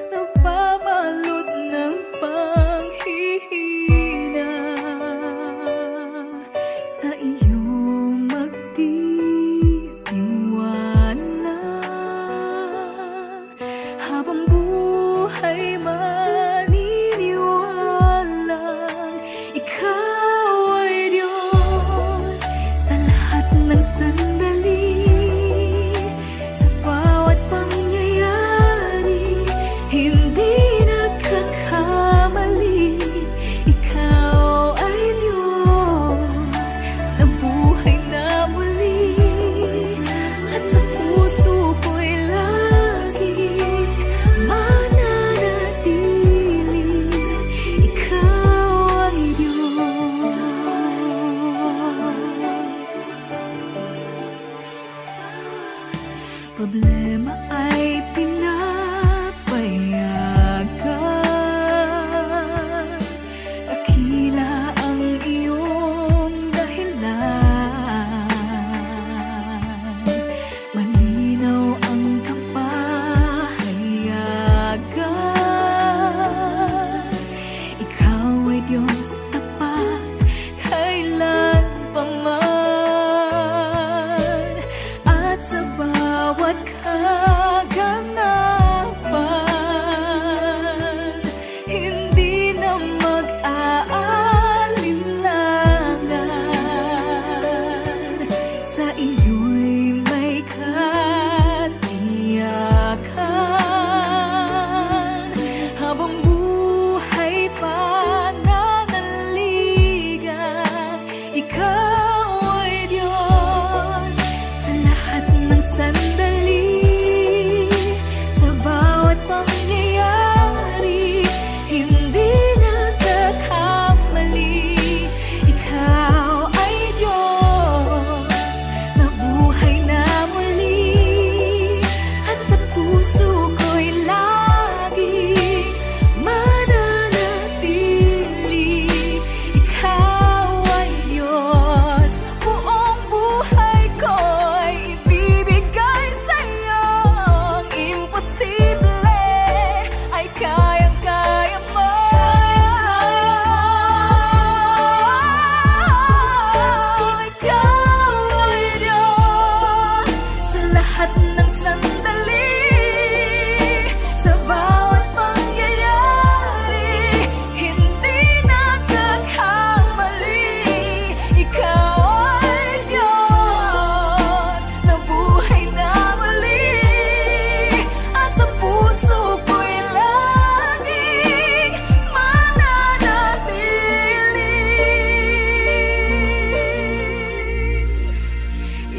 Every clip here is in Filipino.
nababalot ng panghihina sa iyong magtitiwala. Habang buhay maniniwalang ikaw ay Diyos sa lahat ng sandali, sa bawat pangyayari, hindi nagkakamali. Ikaw ay Diyos na buhay na muli, at sa puso ko'y lagi mananatili. Ikaw ay Diyos. Problema ay pinapayagan, dakila ang iyong dahilan, malinaw ang kapahayagan. Ikaw ay Diyos tapat kailan pa man, at sa bawat kaganapan, hindi na mag-aalinlangan. Sa iyo'y may katiyakan, habang buhay pananaligan. Ikaw ay Diyos sa lahat ng sandali, sa bawat pangyayari, hindi nagkakamali. Ikaw ay Diyos na buhay na muli, at sa puso ko'y lagi mananatili. Ikaw ay Diyos, buong buhay ko'y ibibigay sa'yo. Ang imposible ay kayang-kaya mo. Ikaw ay Diyos sa lahat ng sandali, sa bawat pangyayari, hindi nagkakamali. Ikaw ay Diyos na buhay na muli, at sa puso ko'y laging mananatili.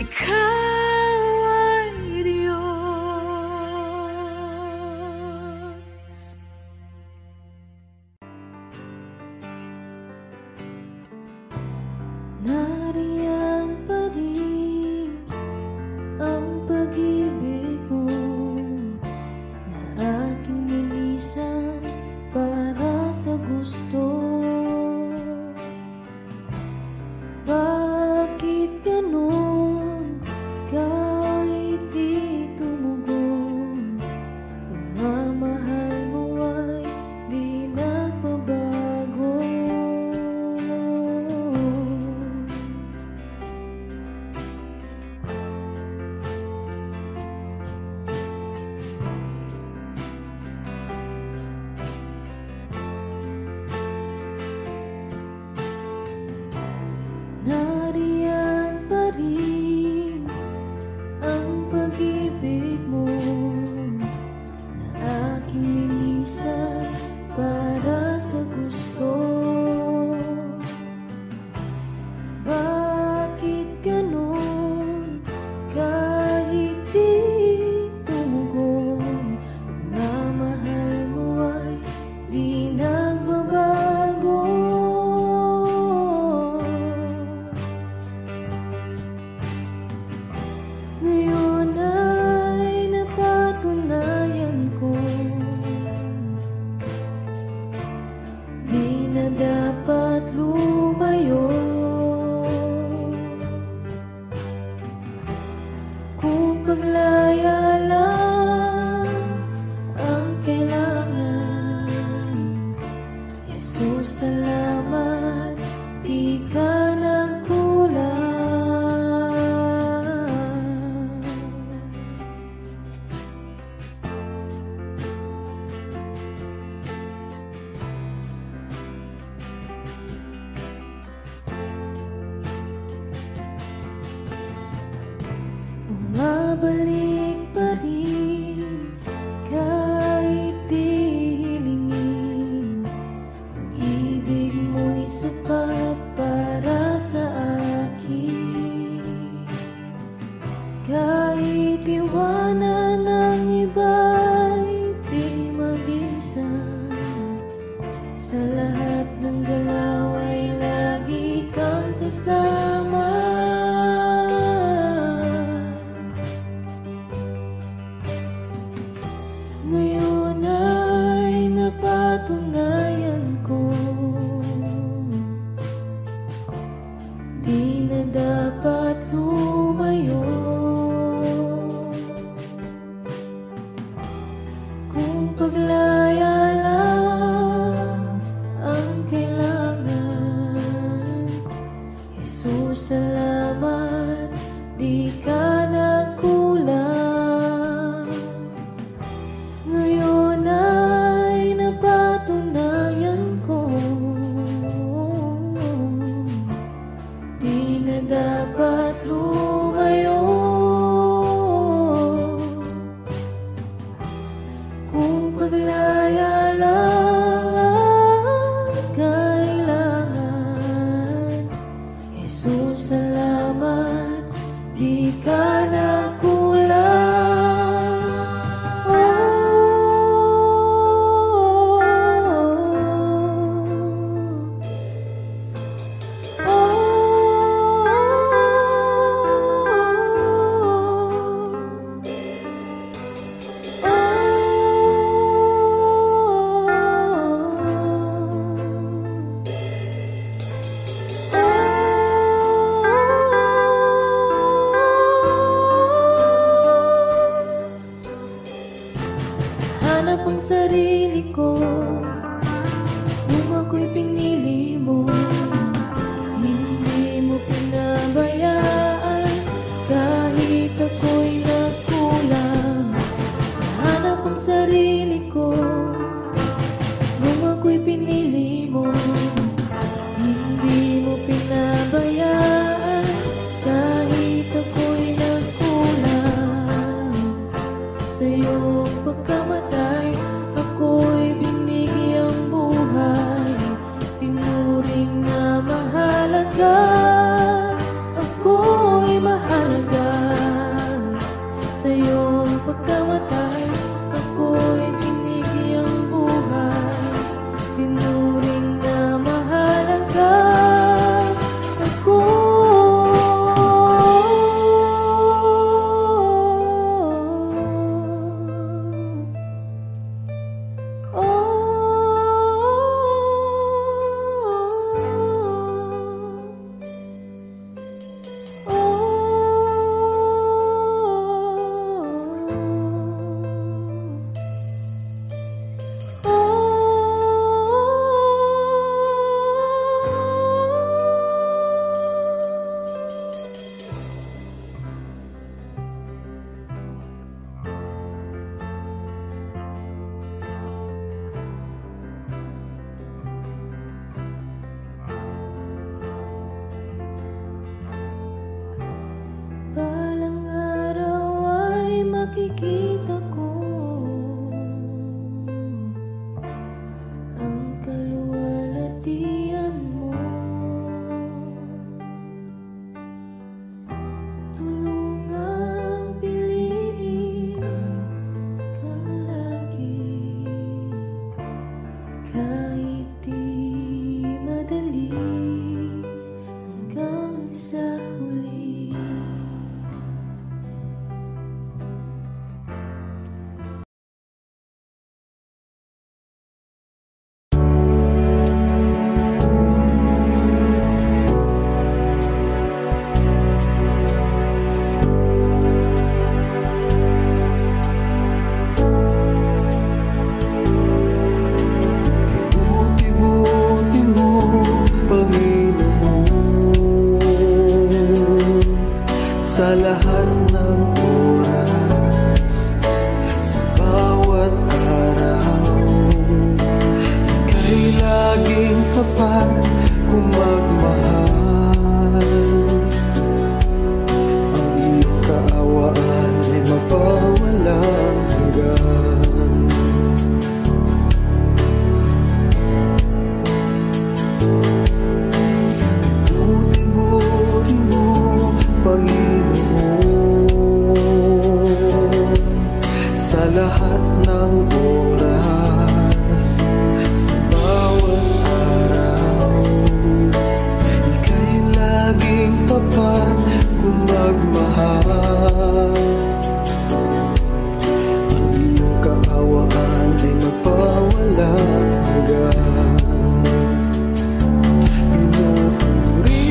Ikaw ay Diyos. paglaya lang ang kailangan. Jesus, salamat, di ka nagkulang. Bumabalik pa rin kahit di hilingin. Pag-ibig mo'y sapat para sa akin. Kahit iwanan ng iba'y di mag-isa, sa lahat ng galaw ay lagi kang kasama. Ngayon ay napatunayan ko, di na dapat lumayo. Kung paglaya lang ang kailangan, Jesus, salamat, di ka nagkulang. Ngayon ay napatunayan ko, di na dapat lumayo. Kung paglaya lang ang kailangan, Jesus, salamat, di ka nagkulang. Hanap ang sarili ko nung ako'y pinili mo. Hindi mo pinabayaan kahit ako'y nagkulang. Hanap ang sarili ko nung ako'y pinili mo. Hindi mo pinabayaan kahit ako'y nagkulang. Sa iyong pagkamatay, ako'y binigyang buhay. Tinuring na mahalaga, ako'y mahalaga. Sa iyong pagkamatay, ako'y binigyang buhay. Tinuring na mahalaga, ako. Oh, lahat ng oras, sa bawat araw, ika'y laging tapat kung magmahal. Ang iyong kaawaan ay magpawalang hanggan. Pinupuri,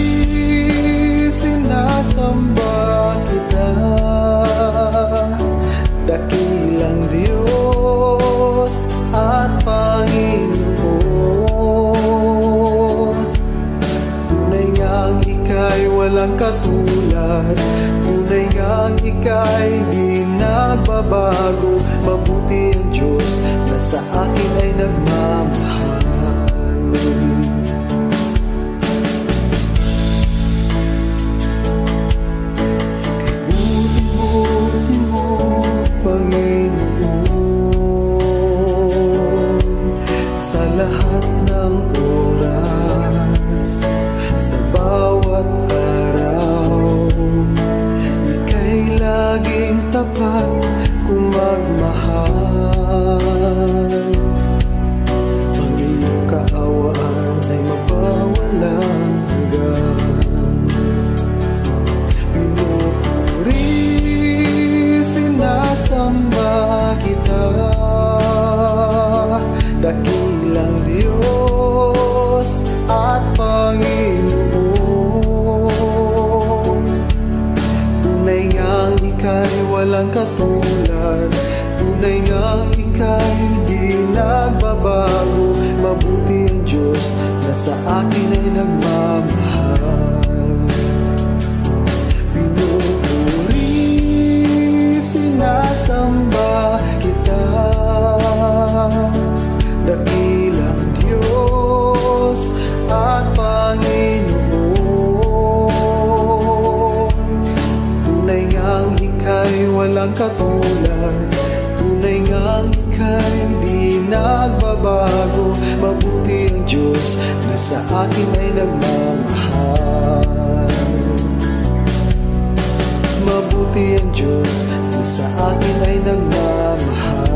sinasamba kita, dakilang Diyos at Panginoon. Tunay ngang ika'y walang katulad, tunay ngang ika'y di nagbabago. Mabuti ang Diyos na sa akin ay nagmamahal. Buti mo, Panginoon, sa lahat ng oras, sa bawat araw, ika'y laging tapat kung magmahal. Ang iyong kaawaan ay magpawalang hanggan. Pinupuri, sinasamba kita, dakilang Diyos at Panginoon. Tunay ngang ika'y walang katulad, tunay ngang ika'y di nagbabago. Mabuti ang Diyos na sa akin ay nagmamahal. Pinupuri, sinasamba kita, dakilang Diyos at Panginoon. Tunay ngang ika'y walang katulad, tunay ngang ika'y di nagbabago. Mabuti ang Diyos na sa akin ay nagmamahal. Mabuti ang Diyos na sa akin ay nagmamahal.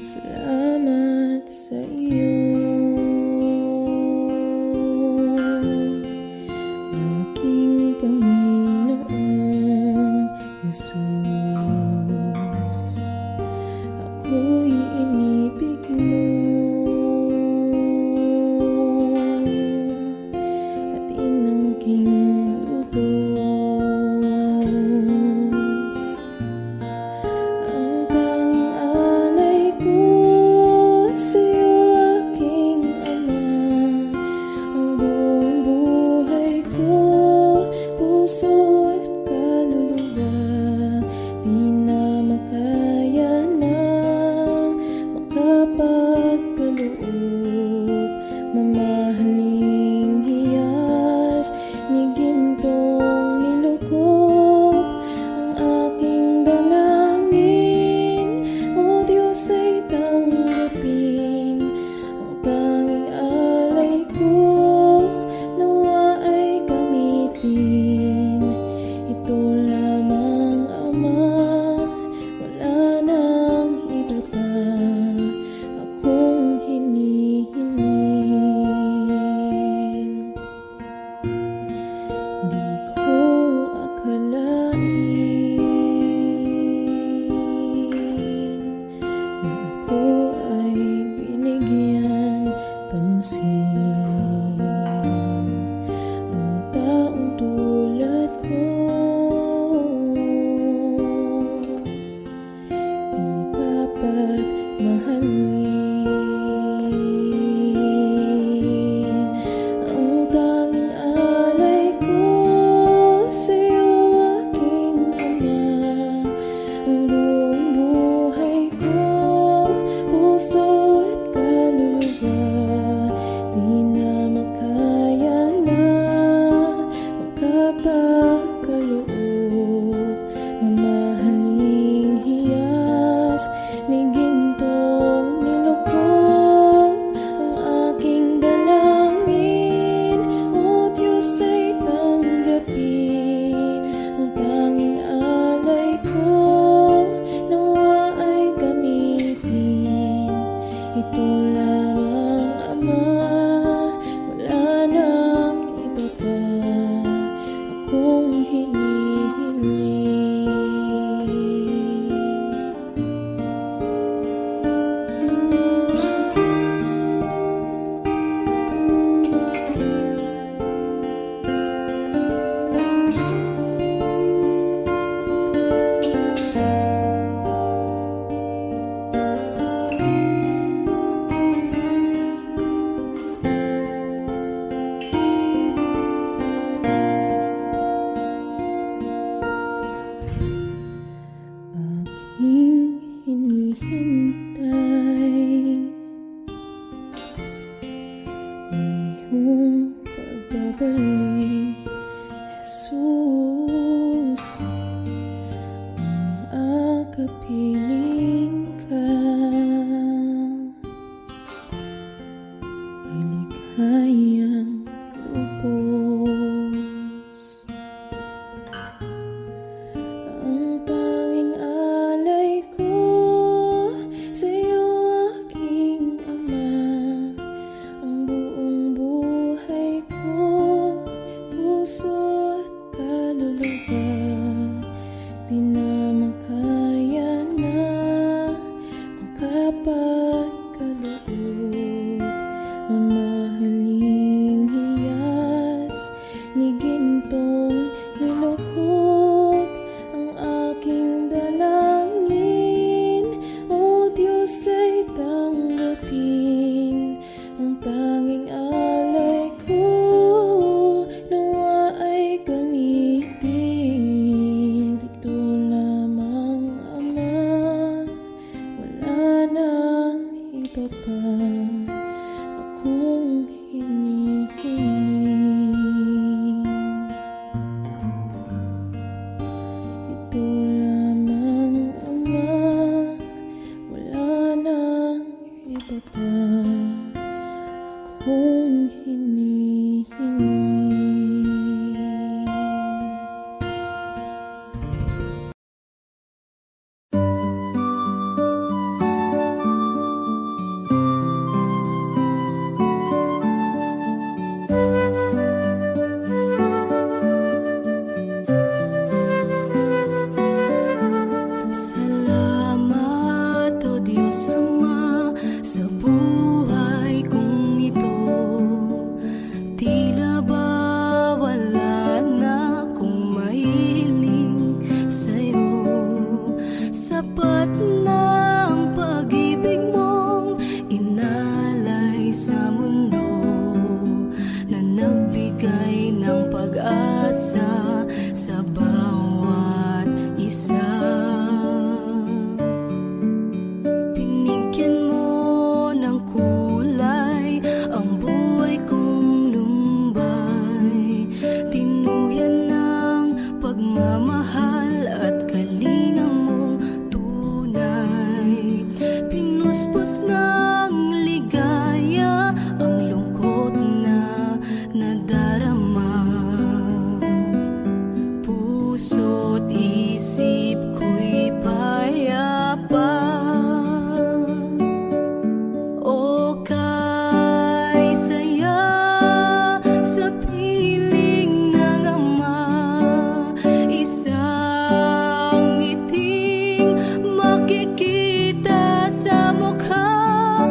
Salamat sa iyo, aking Panginoong Jesus. Ako'y inibig mo at inangking lubos. Ang tanging alay ko at kaloob, mamahaling hiyas ni gintong nilukob ang aking dalangin. O Diyos ay tanggapin ang tanging alay ko, nawa ay gamitin. Ito lamang, Ama, wala nang iba pa akong hinihiling. Ito lamang, Ama, wala nang iba pa akong hinihiling. Salamat, O Diyos Ama, sa buhay kong ito. Tila ba wala na akong mahiling sa'yo? Sapat na ang pag-ibig mong inalay sa mundo, na nagbigay ng pag-asa sa bawat isa. Binigyan mo ng kulay ang buhay kong lumbay, tinuyan ng pagmamahal at kalinga mong tunay. Pinuspos ng ligaya ang lungkot na nadarama, puso't isip ko'y payapa. O kay saya sa piling ng Ama, isang ngiting makikita sa mukha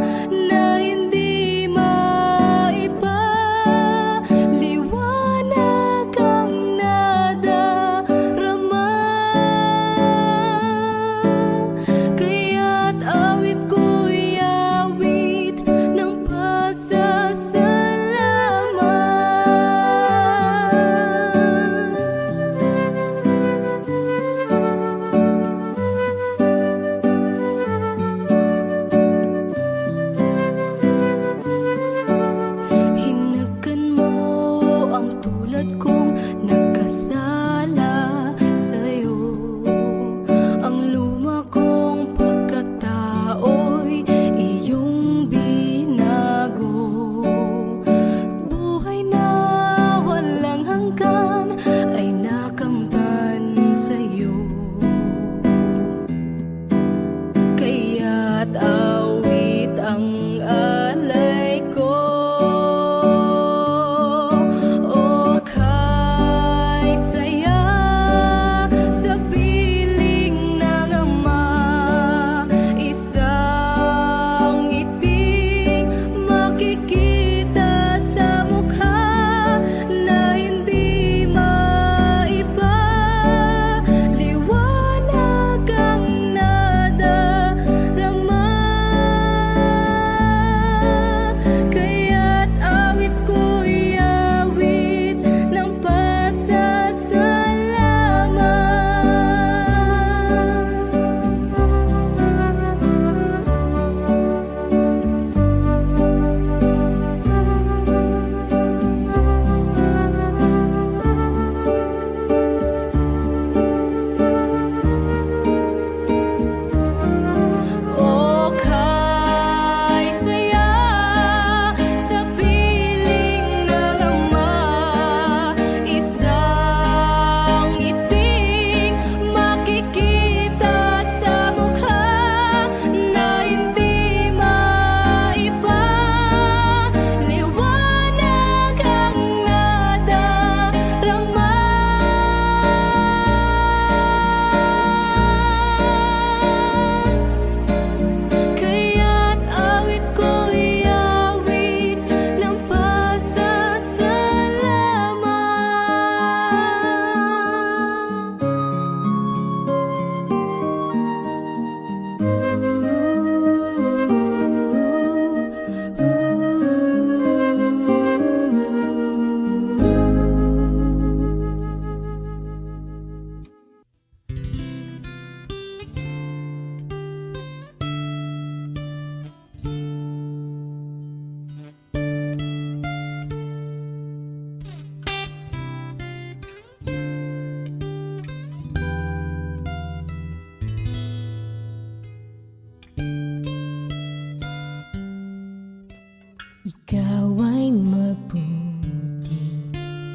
Ikaw ay mabuti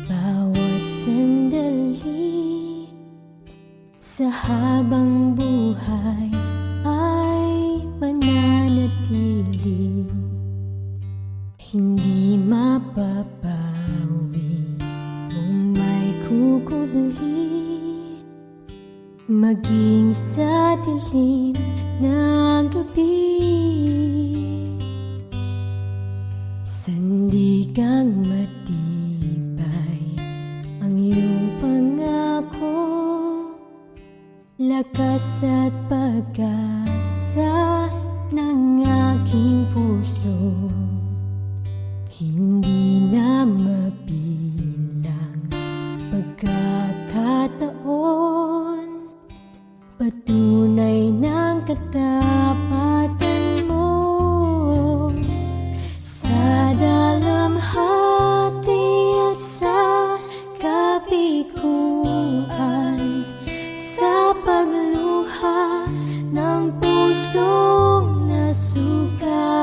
bawat sandali, sa habang buhay ay mananatili. Hindi mapapawi kung may kukubli, maging sa dilim ng gabi. Sandigang matibay ang iyong pangako, lakas at pag-asa ng aking puso. Hindi na mabilang pagkakataon, patunay ng katapatan mo. Sa dalamhati at sa kapikuan, sa pagluha ng pusong nasugatan,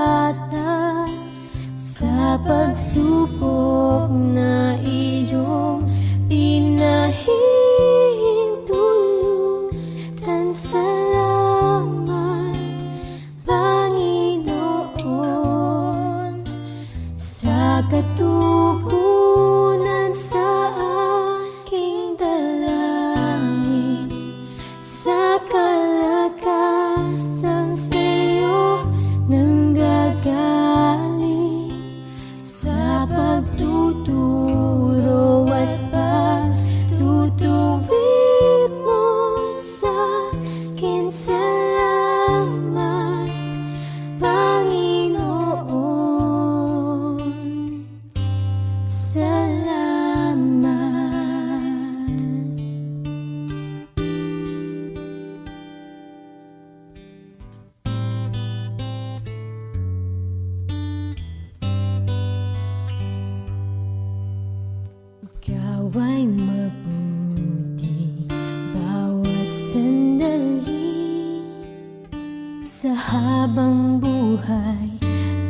sa pagsubok na iyong pinahintulutan. Salamat, Panginoon, sa katugunan sa aking dalangin, sa kalakasan sa'yo nanggagaling, sa pagtuturo at pagtutuwid mo sa akin. Salamat, Panginoon, salamat. Ikaw ay mabuti bawat sandali, sa habang buhay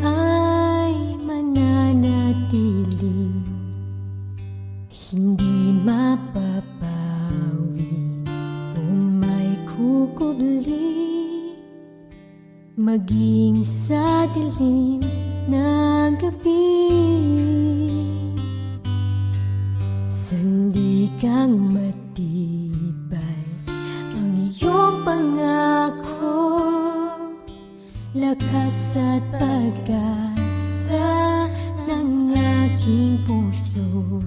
ay mananatili. Hindi mapapawi kung may kukubli, maging sa dilim ng gabi. Sandigang matibay ang iyong pangako, lakas at pag-asa ng aking puso.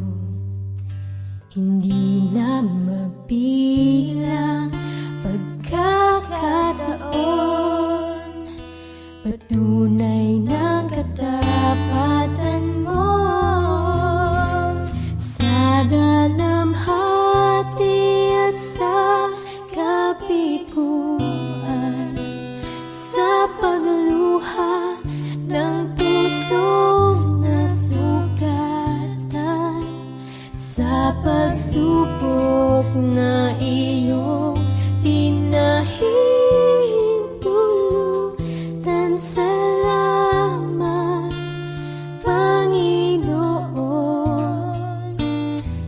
Hindi na mabilang pagkakataon, patunay ng katapatan mo. Sa dalamhati at sa kapikuan, sa pagluha ng pusong nasugatan, sa pagsubok na iyong pinahintulutan. Salamat, Panginoon,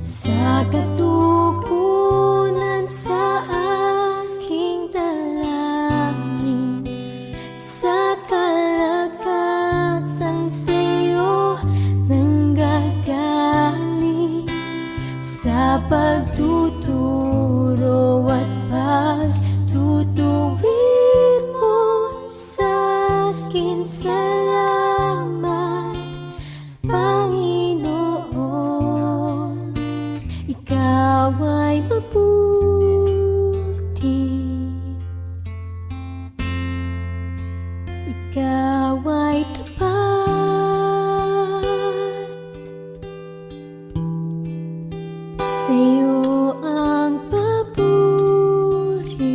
sa katugunan sa aking dalangin, sa kalakasan sa'yo nanggagaling, sa pagtuturo at pagtutuwid mo sa akin. Salamat, Panginoon, ikaw ay mabuti, ikaw ay tapat, sa'yo ang papuri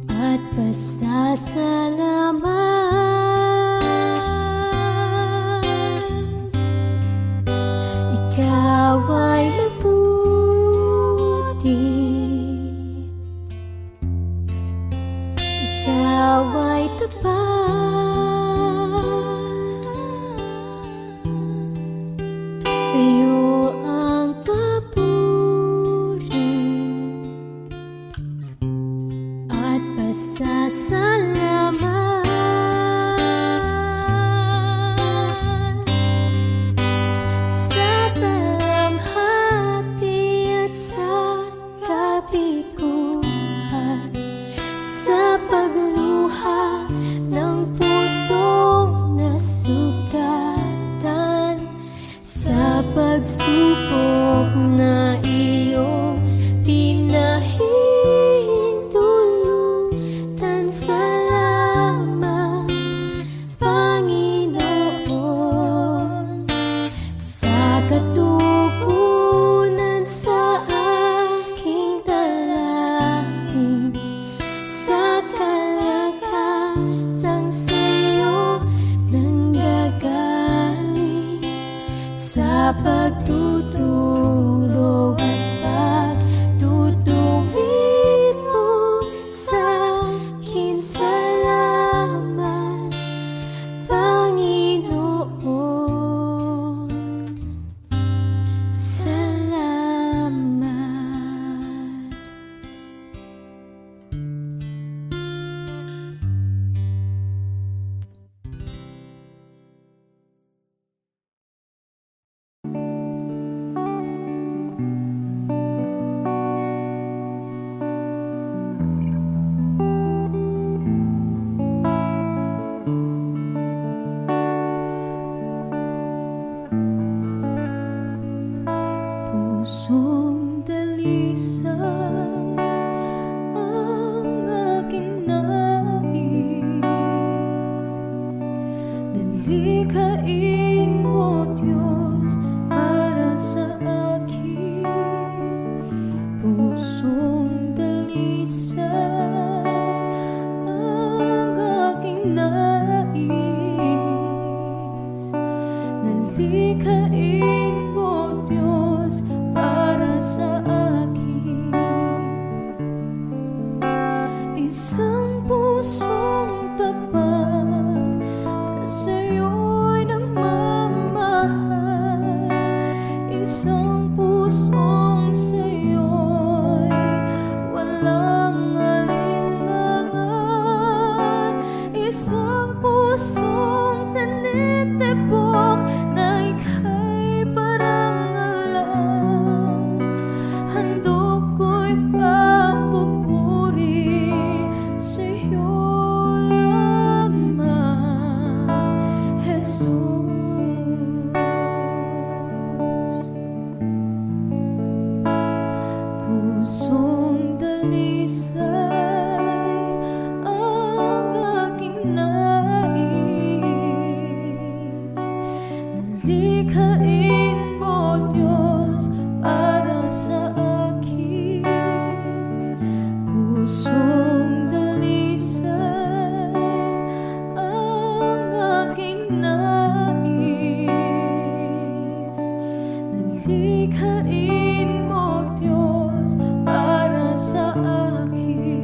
at pasasalamat. Ikaw ay mabuti, ikaw ay tapat, pagtuturo at pagtutuwid mo sa akin. Salamat, Panginoon. Salamat. Pusong dalisay ang aking nais, dalikhain mo, Diyos, para sa akin. Pusong dalisay ang aking nais, dalikhain mo, Diyos, para sa akin. Isang pusong tapat na sa'yo'y nagmamahal, isang pusong sa'yo'y walang alinlangan, isang pusong tinitibok na ika'y parangalan. Handog ko'y pagpupuri sa'yo lamang, Jesus. Pusong dalisay ang aking nais, dalikhain mo, Diyos, para sa akin. Pusong dalisay ang aking nais, dalikhain mo, Diyos, para sa akin.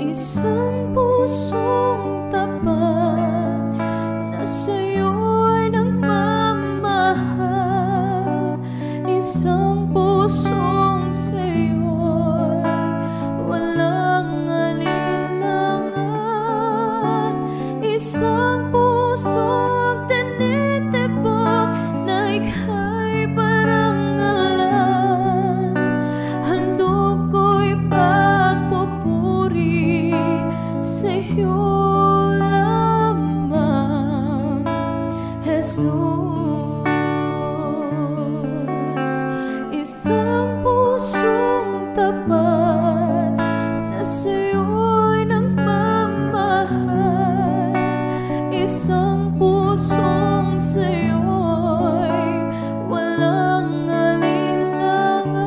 Isang pusong tapat na sa'yo'y nagmamahal, isang pusong sa'yo'y walang alinlangan, isang pusong tinitibok na ika'y parangalan. Handog ko'y pagpupuri sa'yo lamang, Jesus. Isang pusong tapat na sa'yo'y nagmamahal, isang pusong sa'yo'y walang alinlangan,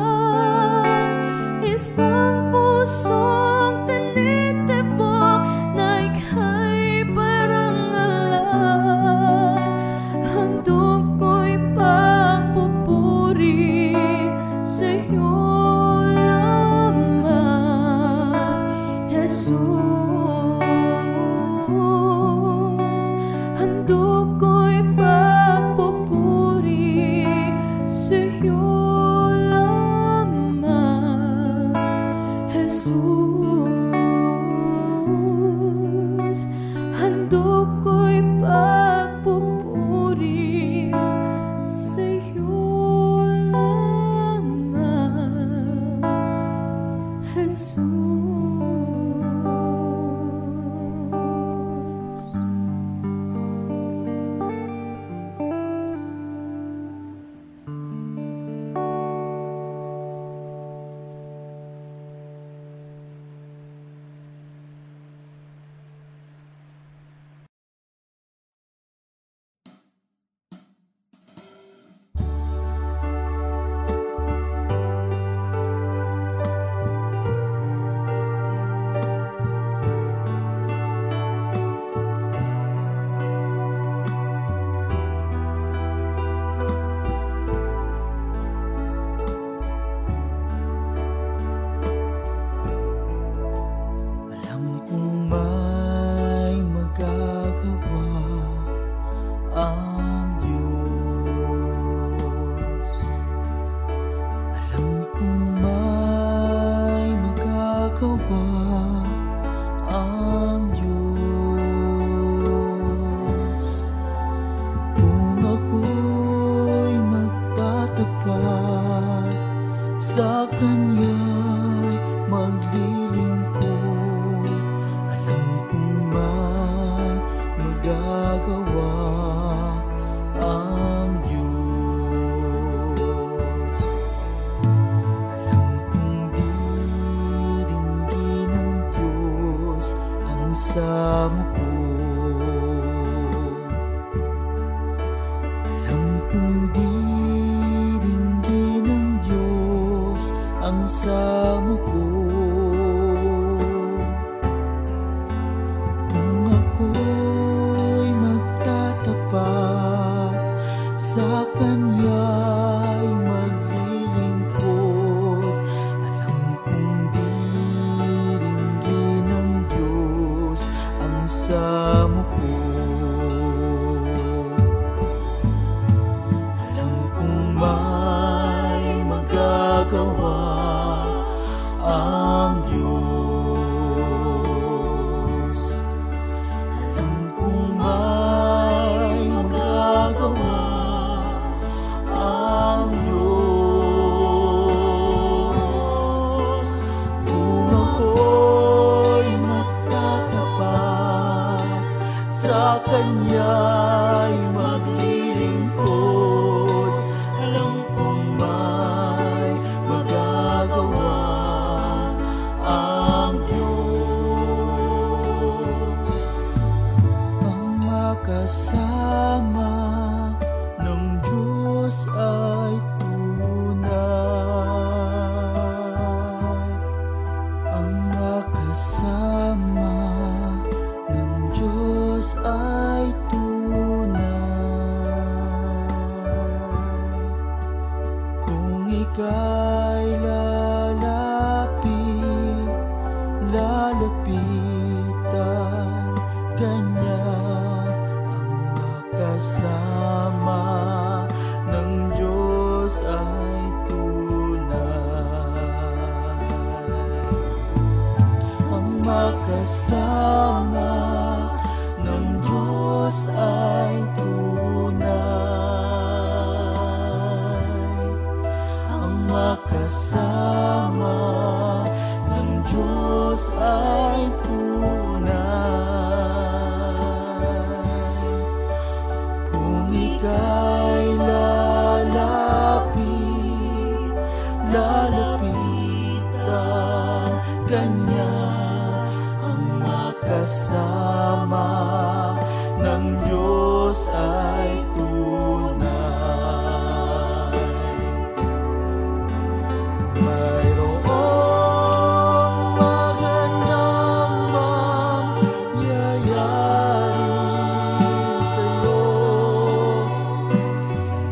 isang pusong tinitibok na ika'y parangalan. Handog ko'y pagpupuri sa'yo lamang, Jesus. Handog ko'y pagpupuri sa'yo lamang, Jesus. Handog ko'y pagpupuri sa'yo lamang, Jesus. kasama ko. Alam kong diringgin ng Diyos ang samo ko. Kung ako'y magtatapat sa Kanya'y maglilingkod, alam kong diringgin ng Diyos ang samo ko. Alam kong may magagawa ang Diyos. Alam kong may magagawa ang Diyos. Kung ako'y magtatapat sa Kanya'y maglilingkod, alam kong may magagawa ang Diyos. Ang makasama ng Diyos ay tunay. Ang makasama ng Diyos ay tunay. Kung ika'y lalapitan Kanya, ang makasama ng Diyos ay tunay. Ang makasama ng Diyos ay tunay. Ang makasama ng Diyos ay tunay. Kung ika'y lalapitan Kanya, ang makasama ng Diyos ay tunay. Mayroong magandang mangyayari sa'yo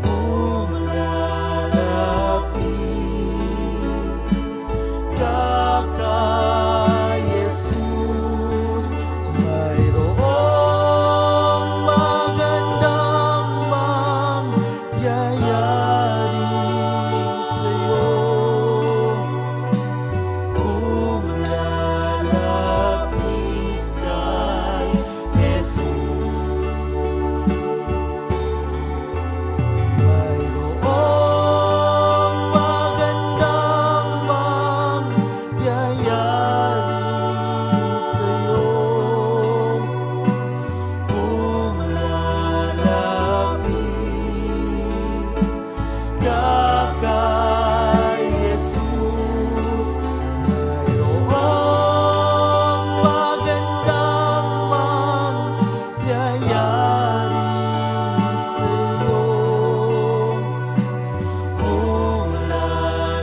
kung lalapit ka kay Jesus. Mayroong magandang mangyayari sa'yo kung lalapit kay Jesus. Mayroong magandang mangyayari sa'yo kung lalapit ka kay Jesus. Mayroong magandang mangyayari sa'yo kung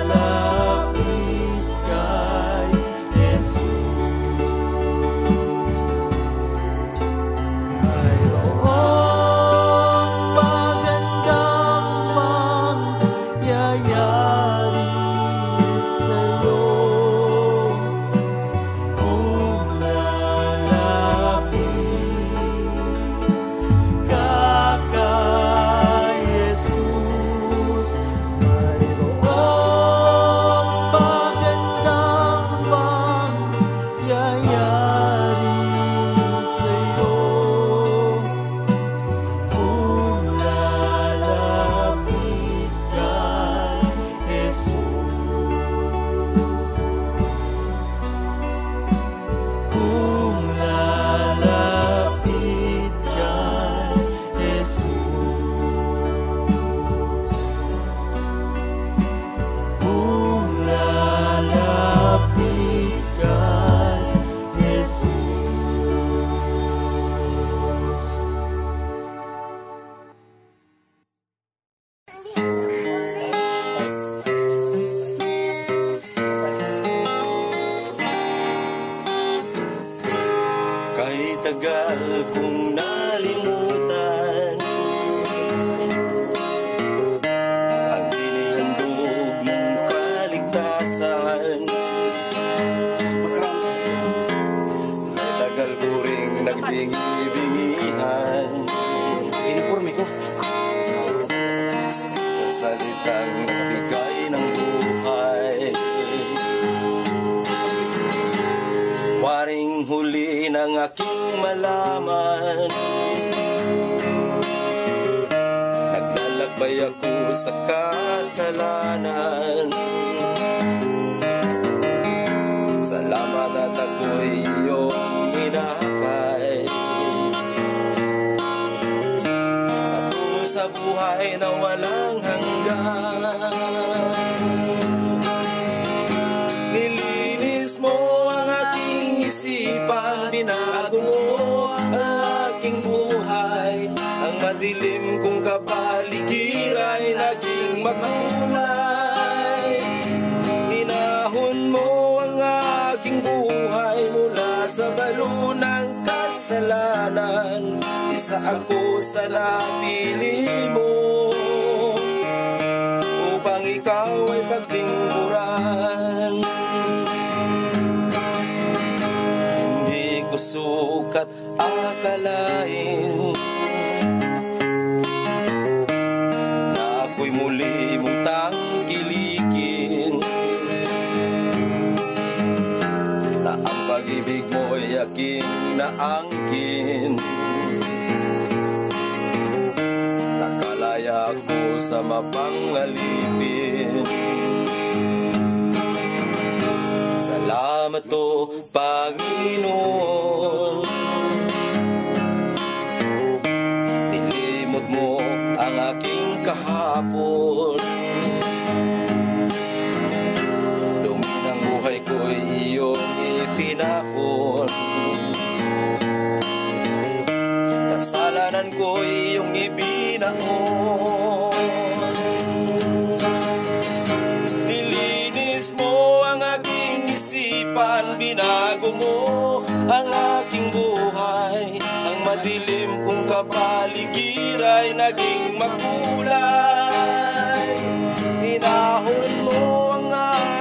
lalapit kay Jesus. Mayroong magandang mangyayari sa'yo kung lalapit ka kay Jesus. Mayroong magandang mangyayari sa'yo kung lalapit kay Jesus. Kung lalapit kay Jesus. Kung lalapit kay Jesus. tagal kong nalimutan ang tinihandog mong kaligtasan. May tagal ko ring nagbingi-bingihan Uniforme ko. sa salitang nagbigay ng buhay. Waring huli ng aking malaman, naglalakbay ako sa kasalanan. Salamat at ako'y iyong inakay, patungo sa buhay na walang hanggan. Nilinis mo ang aking isipan, binago mo ang aking buhay. Ang madilim kong kapaligiran ay naging makulay. Inahon mo ang aking buhay mula sa balo ng kasalanan. Isa ako sa napili mo upang ikaw ay paglingkuran. Hindi ko sukat akalain na ako'y muli mong tangkilikin, na ang pag-ibig mo'y aking naangkin. Nakalaya ako sa mapangalipin. Salamat o Panginoon, nilimot mo ang aking kahapon. Dumi ng buhay ko'y iyong itinapon. Kasalanan ko'y iyong ibinaon. Nilinis mo ang aking isipan, binago mo ang aking buhay. Ang madilim kong kapaligiran ay naging makulay. Inahon mo ang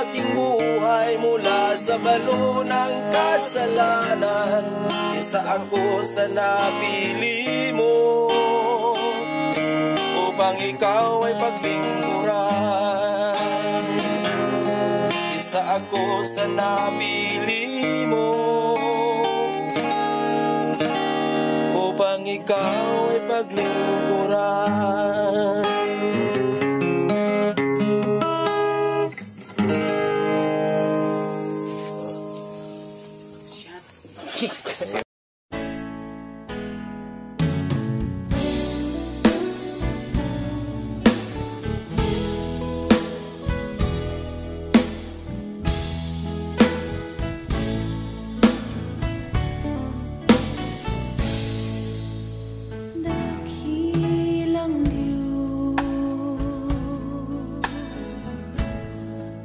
aking buhay mula sa balo ng kasalanan. Isa ako sa napili mo upang ikaw ay paglingkuran. Isa ako sa napili mo upang ikaw ay paglingkuran. Dakilang Diyos,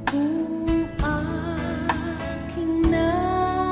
kung aking namamalas,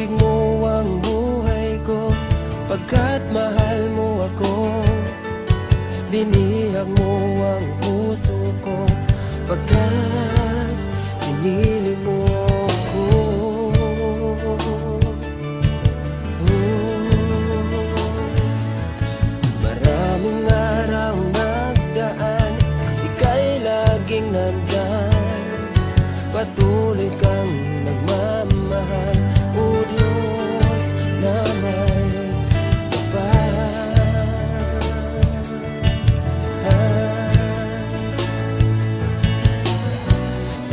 Inibig mo ang buhay ko, pagkat mahal mo ako. Binihag mo ang puso ko, pagkat pinili mo ako. Maraming araw nagdaan, ika'y laging nandyan. Patuloy kang nagmamahal, o Diyos na may kapal.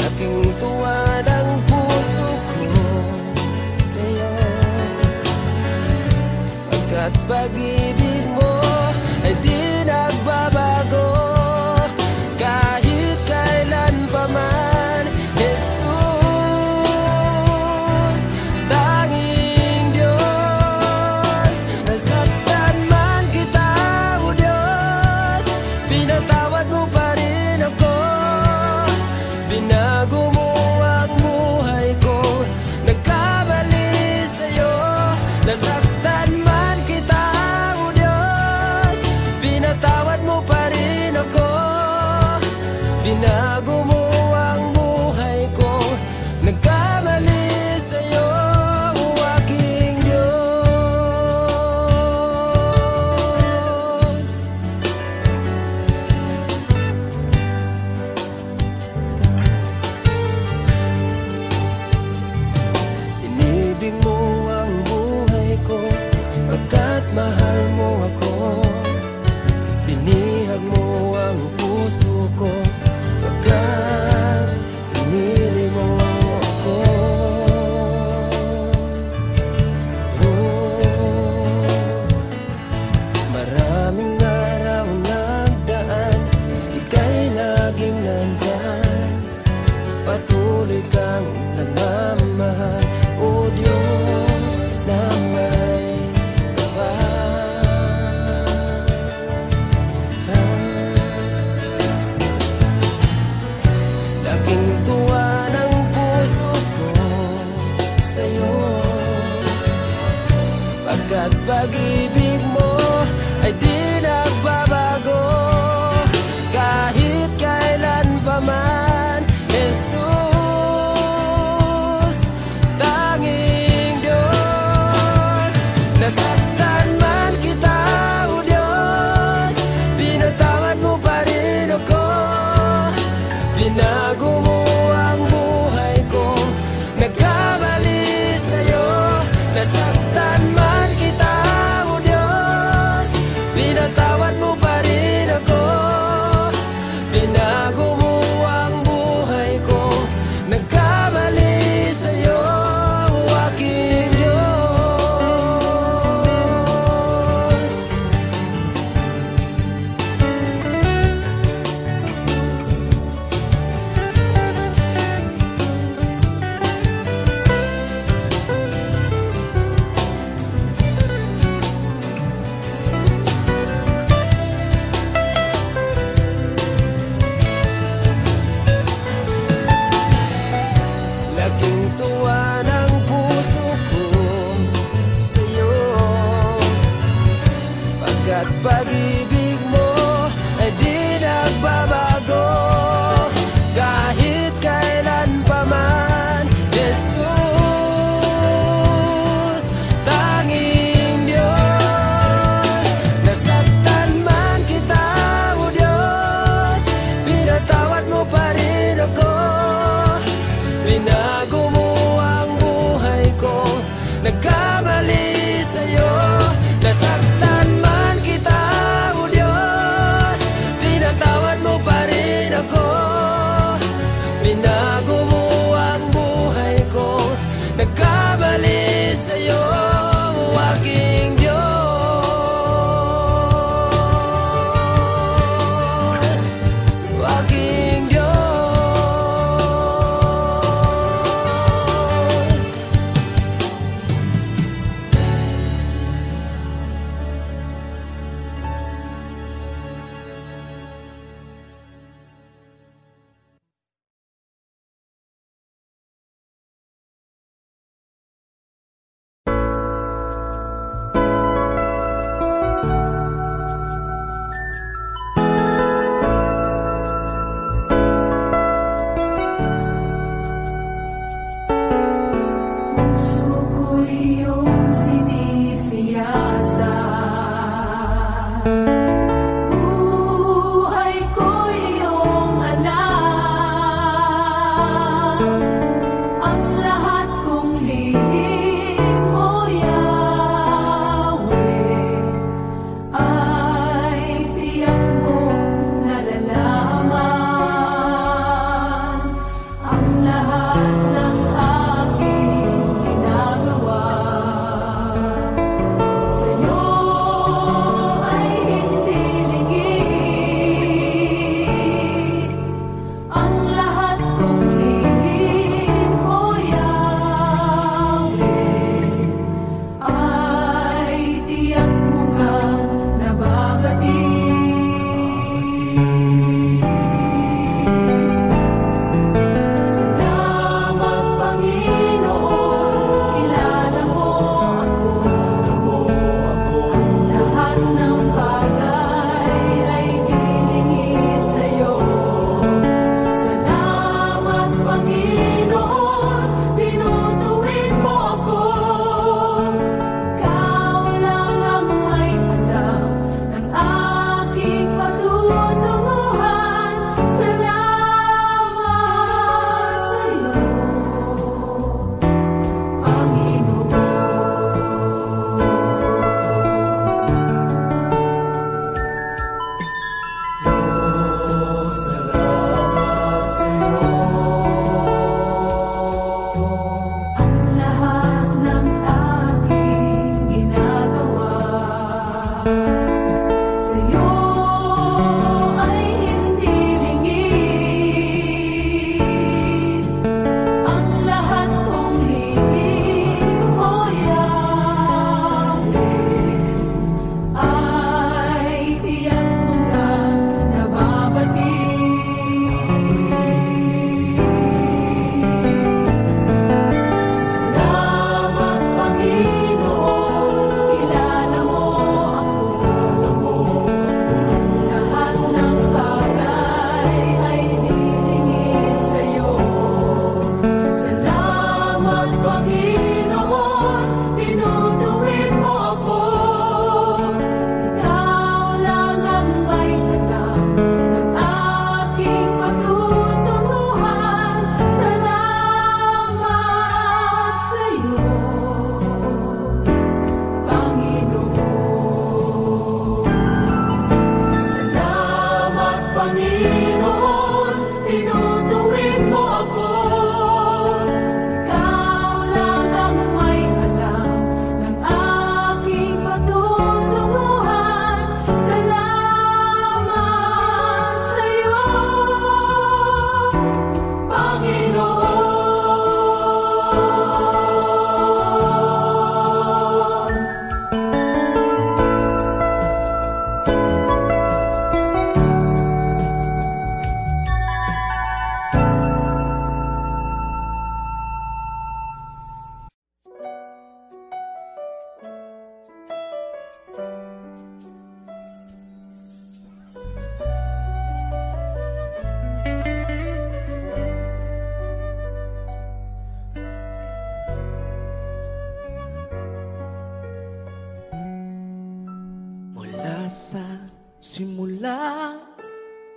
Laking tuwa ng puso ko sa'yo, pagkat pag-ibig mo ay di nagbabago kahit kailan pa man. Jesus, tanging Diyos, nasaktan man kita, o Diyos, pinatawad mo pa rin ako. Binago mo ang buhay ko, nagkamali sa'yo. Nasaktan man kita, o Diyos, pinatawad mo pa rin ako. Binago mo ang buhay ko, nagkamali sa'yo, o aking Diyos. Inibig mo ang buhay ko, pagkat mahal mo ako. Binihag mo ang puso ko, pagkat pinili mo ako. Maraming araw nagdaan, ika'y laging nandyan. Patuloy kang nagmamahal, o Diyos na may laking tuwa ng puso ko sa'yo, pagkat pag-ibig mo ay di nagbabago kahit kailan pa man. Jesus, tanging Diyos, nasaktan man kita, o Diyos, pinatawad mo pa rin ako. Binago mo ang buhay ko, nagkamali sa'yo. Nasaktan man kita, o Diyos, pinatawad mo pa rin ako. Binago mo ang buhay ko, nagkamali sa'yo, o aking Diyos. Laking tuwa ng puso ko sa'yo, pagkat pag-ibig mo ay di nagbabago kahit kailan pa man. Jesus, tanging Diyos, nasaktan man kita, o Diyos, pinatawad mo pa rin ako. Binago mo ang buhay ko, nagkamali sa'yo. Nasaktan man kita, o Diyos, pinatawad mo pa rin ako. Binago mo ang buhay ko, nagkamali sa'yo, o aking Diyos, o aking Diyos.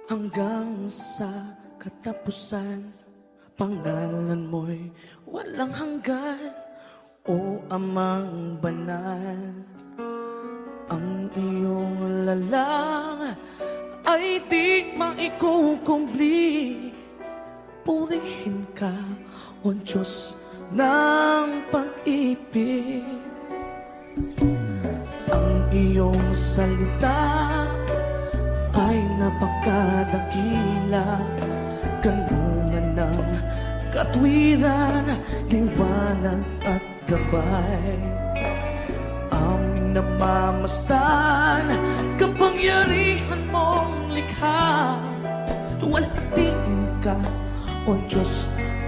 hanggang sa katapusan. Pangalan mo'y walang hanggan, o Amang banal. Ang iyong lalang ay di maikukumpli. Purihin ka, O Diyos ng pag-ibig. Ang iyong salita ay napakadakila, kanungan ng katwiran, liwanag at gabay. Aming namamastan, kapangyarihan mong likha. Luwalhatiin ka, O Diyos,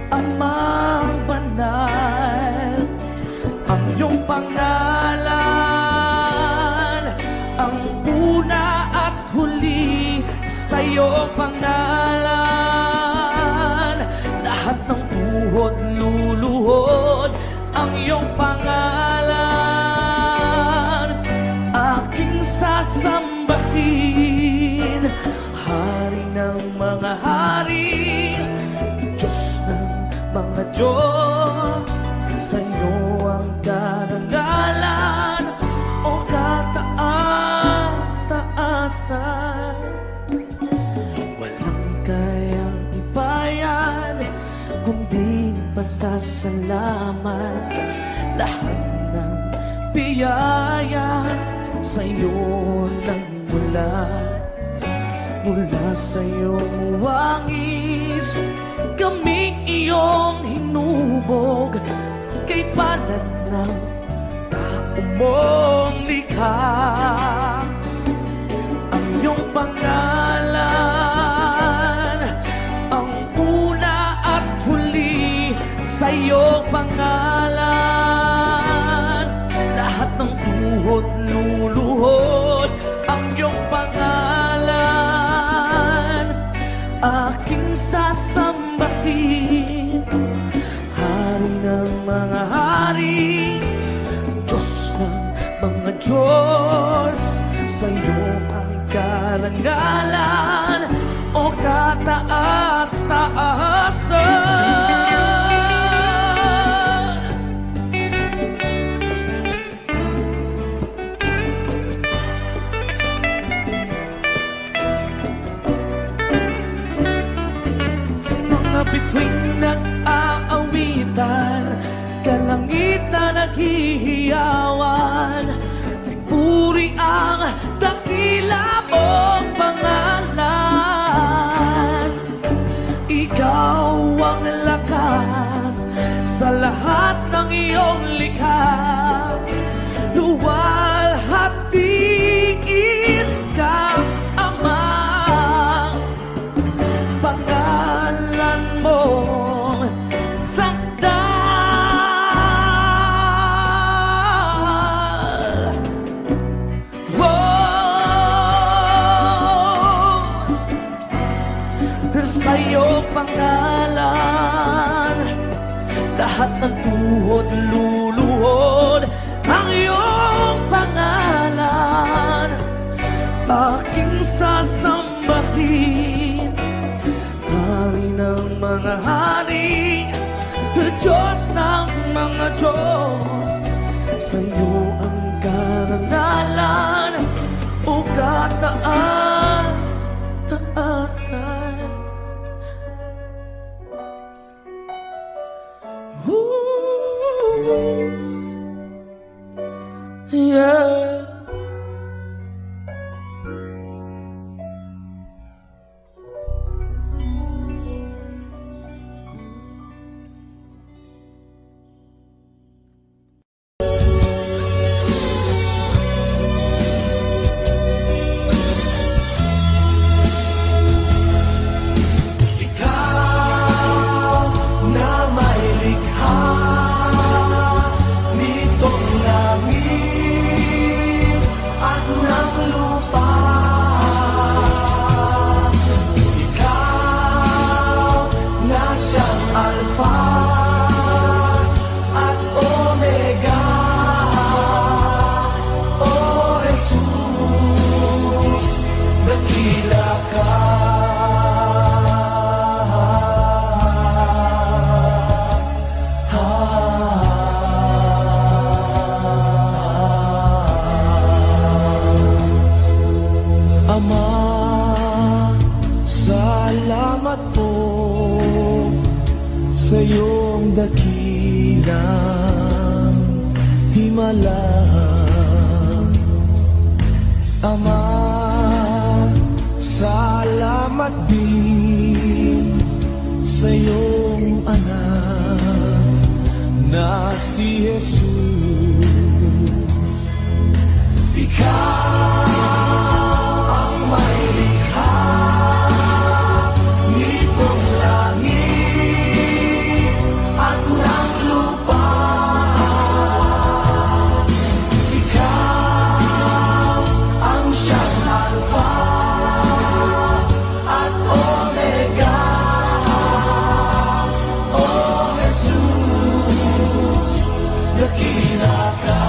Amang banal. Ang iyong pangalan, ang una at huli, sa iyong pangalan lahat ng tuhod luluhod. Ang iyong pangalan aking sasambahin, Hari ng mga hari, Diyos ng mga Diyos. Sa iyo ang karangalan, o kataas-taasan. Walang kayang ipayan, kundi pasasalamat. Lahat ng biyaya sa iyo nagmula. Mula sa iyong wangis, kami iyong hinubog. Kay palad ng tao mong likha. Ang iyong pangalan, ang una at huli, sa iyong pangalan lahat ng tuhod luluhod. Ang iyong pangalan aking sasambahin, Hari ng mga hari, Diyos ng mga Diyos. Sa iyo ang karangalan, o kataas-taasan. Mga bituin nag-aawitan, kalangitan naghihiyawan. Puri ang dakila mong pangalan. Ikaw ang lakas sa lahat ng iyong likha. Luwalhatiin ka, Ama. Pangalan mo sa iyong pangalan lahat ng tuhod luluhod. Ang iyong pangalan aking sasambahin, Hari ng mga hari, Diyos ng mga Diyos. Sa iyo ang karangalan, o kataas-taasan. Yeah. lahat. Ama, salamat din sa iyong anak na si Jesus. Ikaw ang may likha nitong langit at ng lupa. Ikaw ang siyang Alpha at Omega. O Jesus, dakila ka.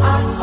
At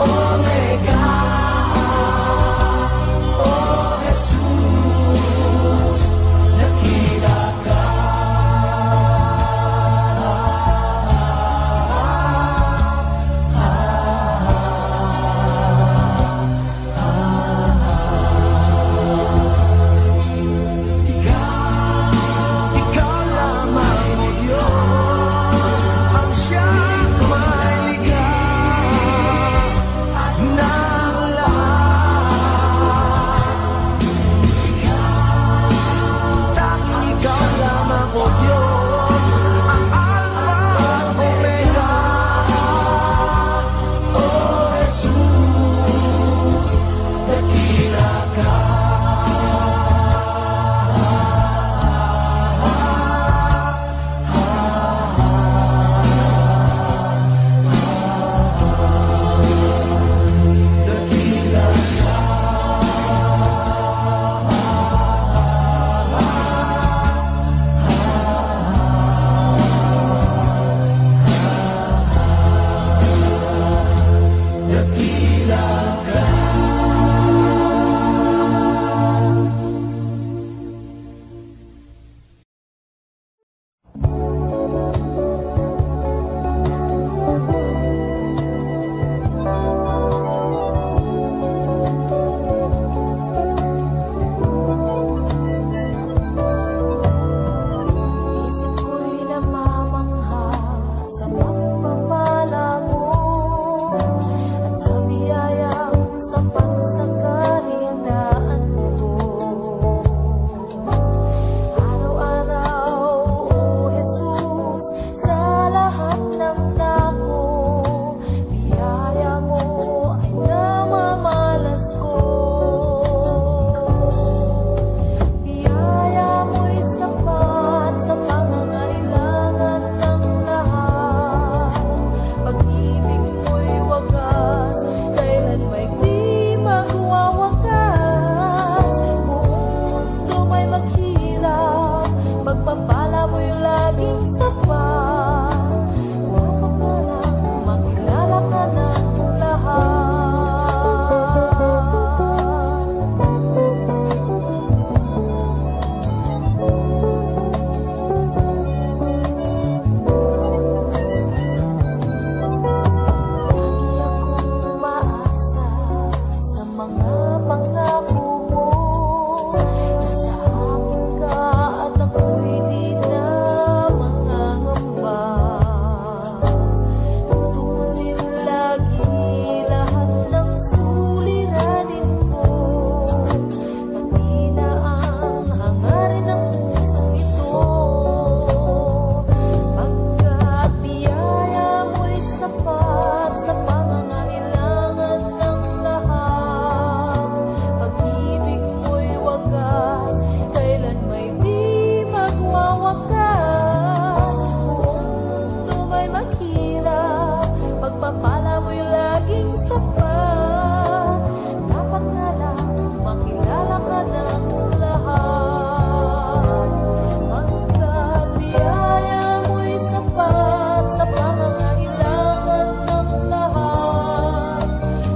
nangangailangan ng lahat.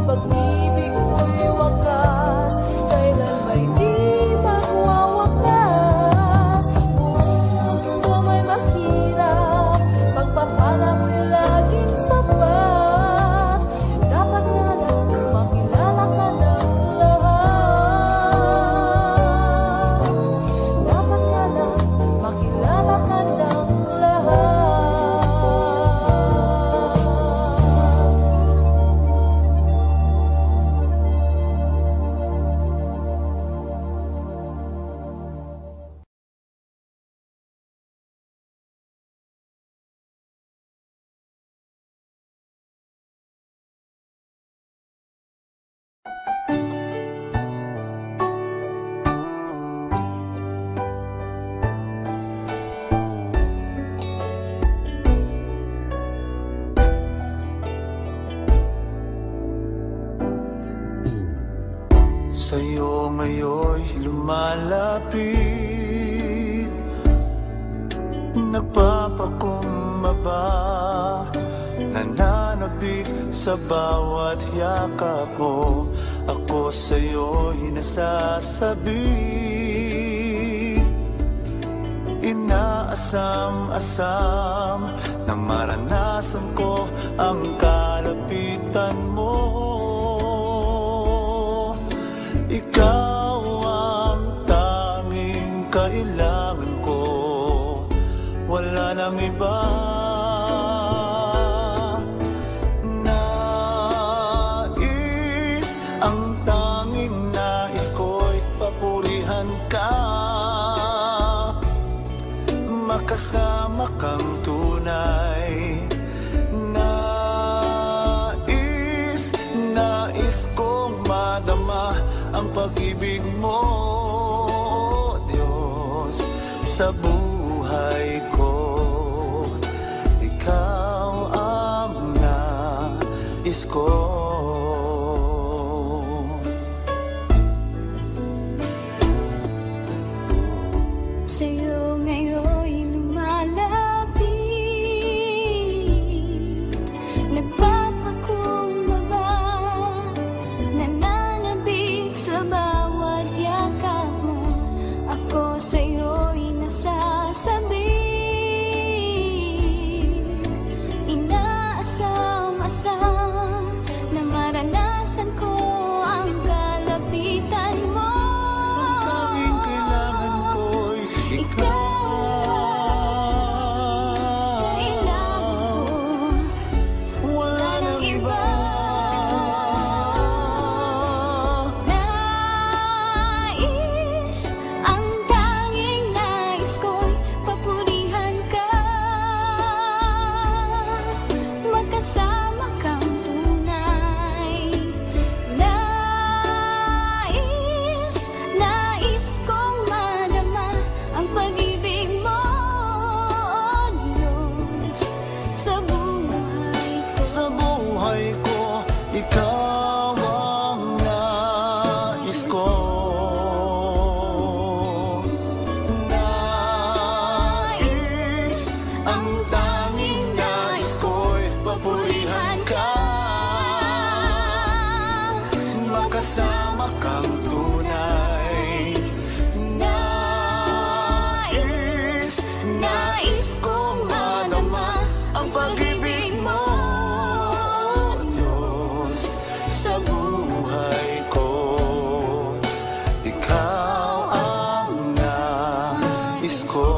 Pag-ibig mo'y wakas, kailan may di magwawakas. Mundo may mahirap, pagpapala mo'y laging sapat. Dapat nga lang makilala ka ng lahat. Dapat nga lang makilala ka ng lahat. Sa'yo ngayon'y lumalapit, nagpapakumbaba, nananabik sa bawat yakap mo. Ako sa'yo'y nasasabi, inaasam-asam na maranasan ko ang kalapitan mo. Ikaw ang tanging kailangan ko, wala nang iba. Nais, ang tanging nais ko'y papurihan ka, makasama kang tunay. Nais kong madama ang pag-ibig mo, Diyos, sa buhay ko. Ikaw ang nais ko. Sa'yo ngayon'y lumalapit, nagpapakumbaba, nananabik sa bawat yakap mo. Ako sa'yo'y nasasabi, inaasam-asam na maranasan ko ang kalapitan mo. Ang kailangan ko'y Kailangan ko, wala nang iba. nais, ang tanging nais ko'y papurihan ka, magkasama kang tunay. Nais kong madama ang pag-ibig mo, O Diyos, sa buhay ko. Sa buhay ko, ikaw ang nais ko. Nais, ang tanging nais ko'y papurihan ka, makasama kang tunay. Nais kong madama ang pag-ibig mo, Diyos, sa buhay ko. Ikaw ang nais ko.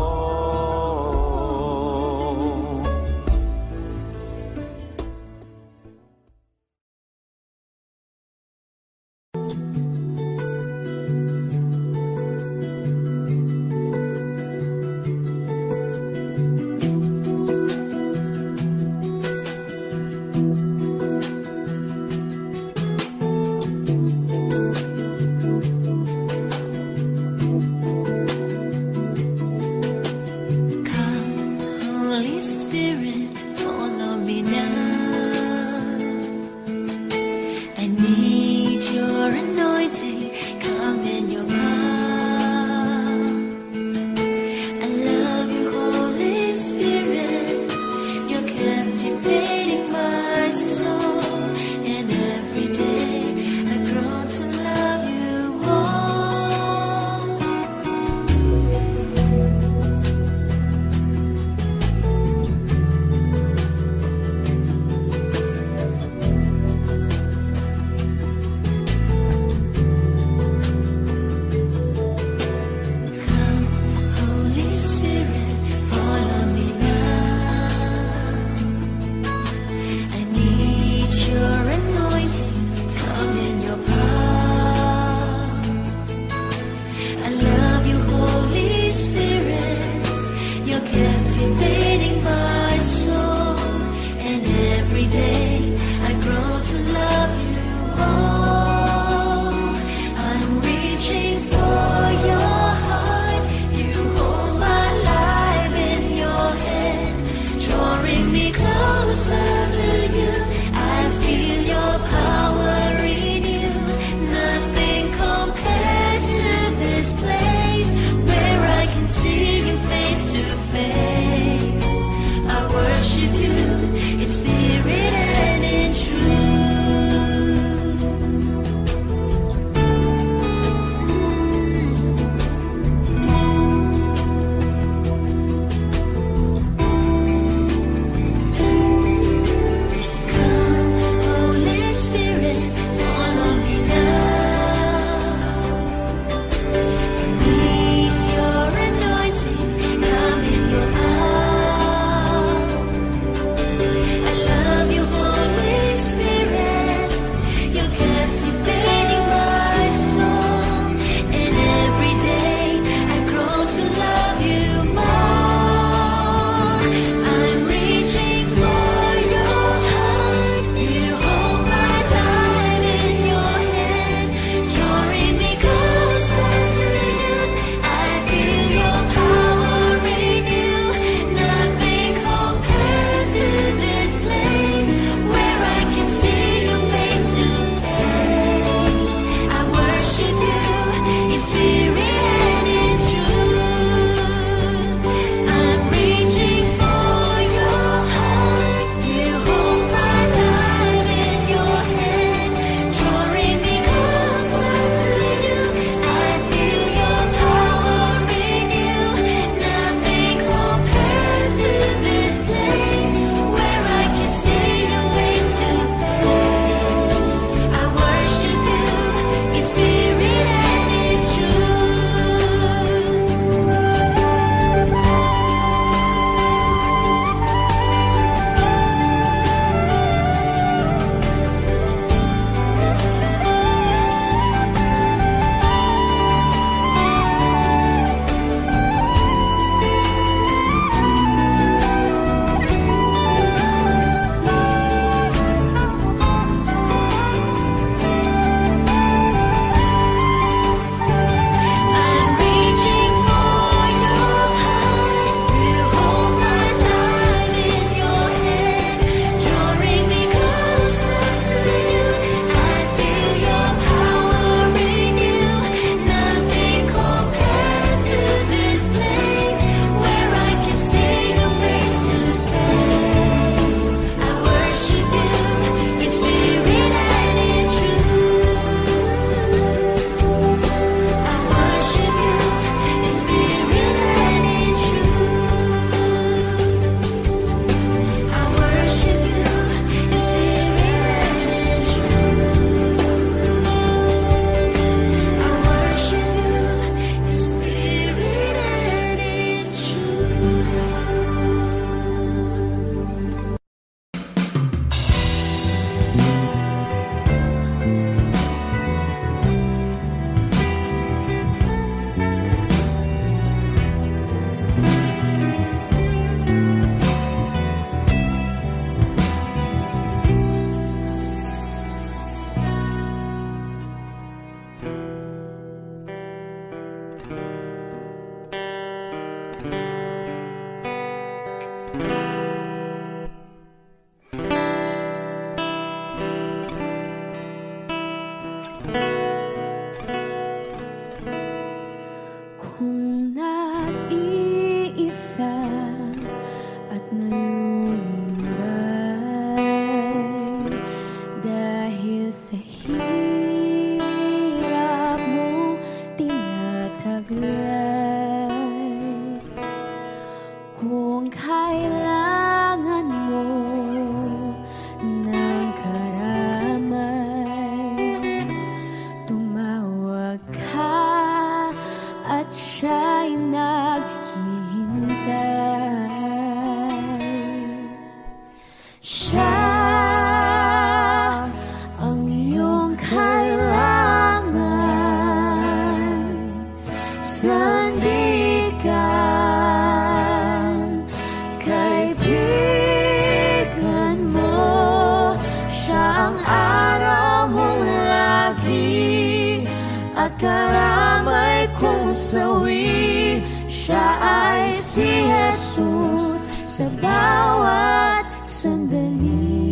karamay kong sawi. Siya ay si Jesus sa bawat sandali.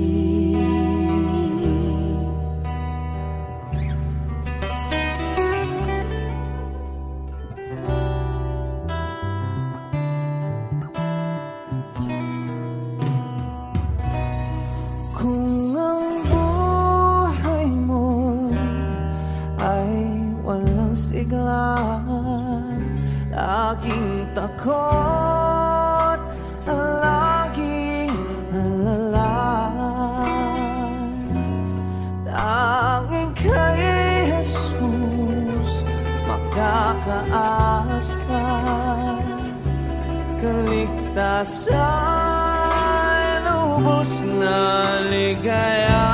Kung ang buhay mo ay walang sigla, laging takot, laging alala, tanging kay Jesus makakaasa, kaligtasan, lubos na ligaya.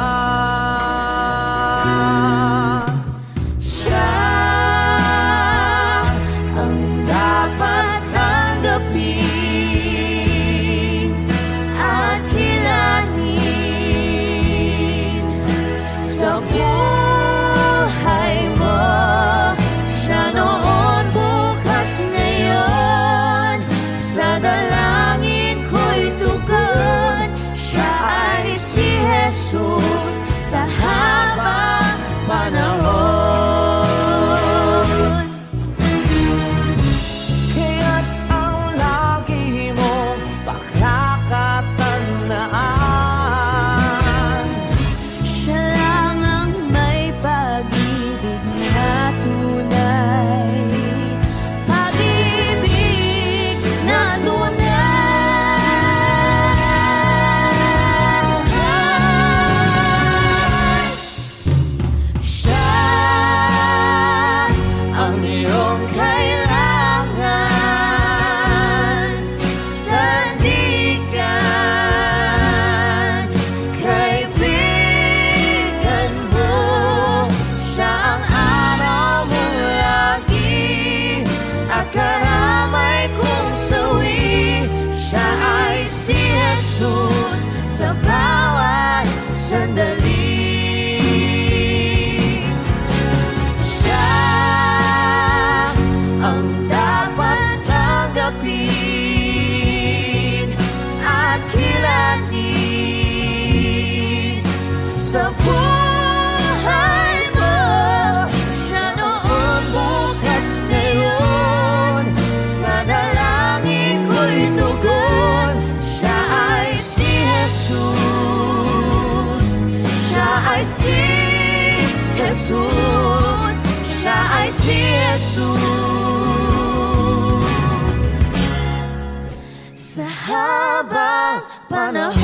Siya ang dapat tanggapin at kilalanin sa buhay mo. Siya noon, bukas, ngayon, sa dalangin ko'y tugon. Siya ay si Jesus sa habang panahon. Kaya't ang lagi mong pakakatandaan, Siya lang ang may pag-ibig na tunay, pag-ibig na tunay. Siya ang iyong kailangan, sandigan, kaibigan mo. Siya ang araw mong lagi at karamay kong sawi. Siya ay si Jesus sa bawat sandali. Siya ang dapat tanggapin at kilalanin sa buhay mo. Siya noon, bukas, ngayon, sa dalangin ko'y tugon. Siya ay si Jesus. Siya ay si Jesus. Siya ay si Jesus sa habang panahon.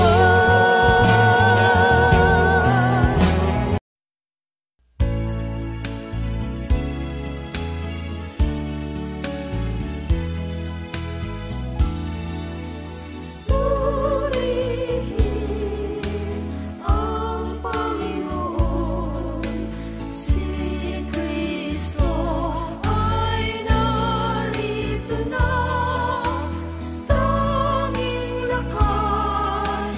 Purihin ang Panginoon, si Kristo ay narito na, tanging lakas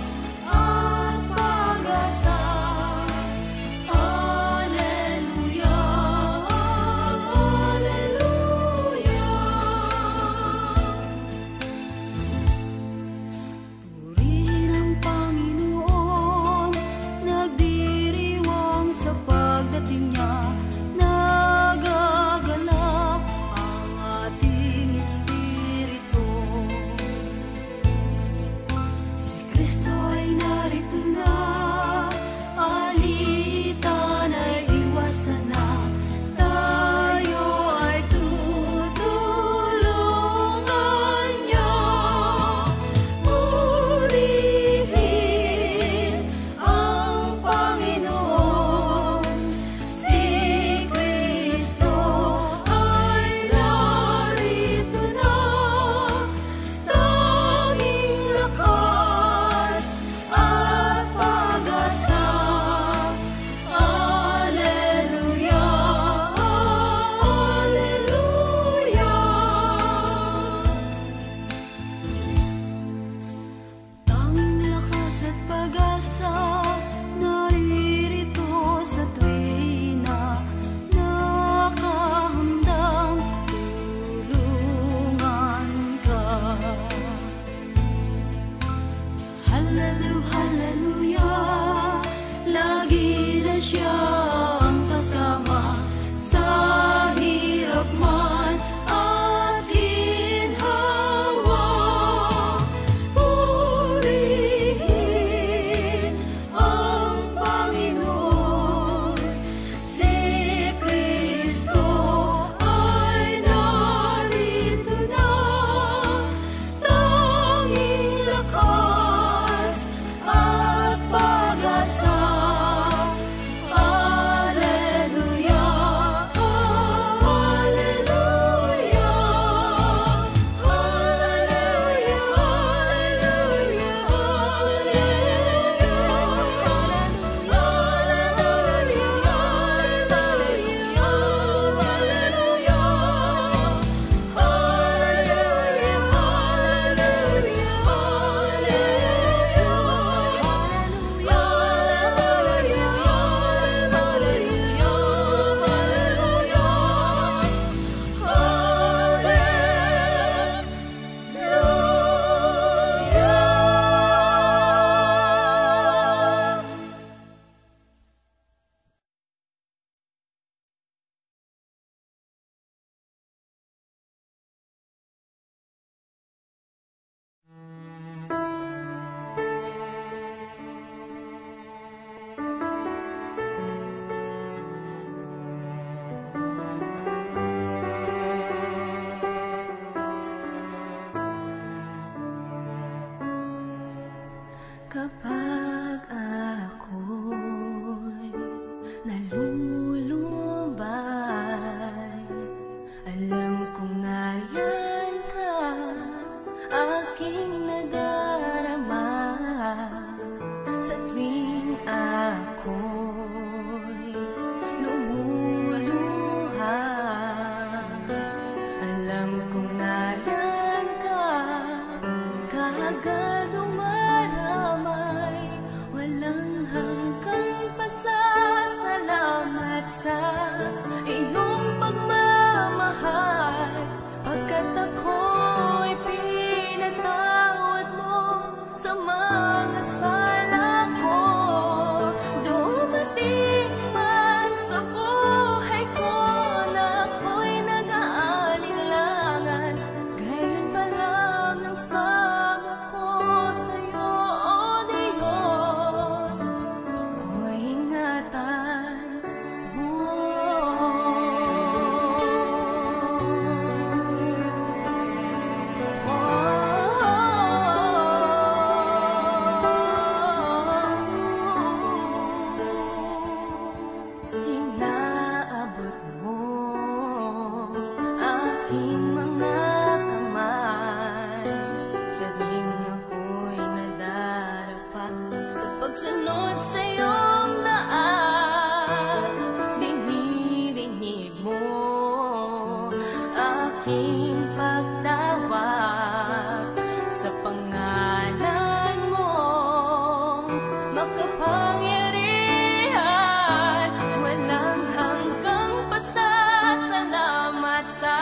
kapangyarihan, walang hanggang pasasalamat sa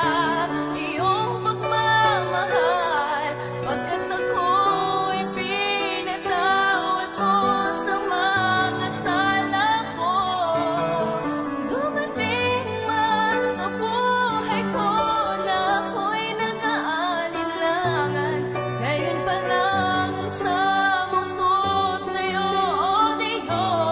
iyong pagmamahal, pagkat ako'y pinatawad mo sa mga sala ko. Dumating man sa buhay ko na ako'y nag-aalinlangan, ngayon pa lang ang samong ko sa'yo, O Diyos.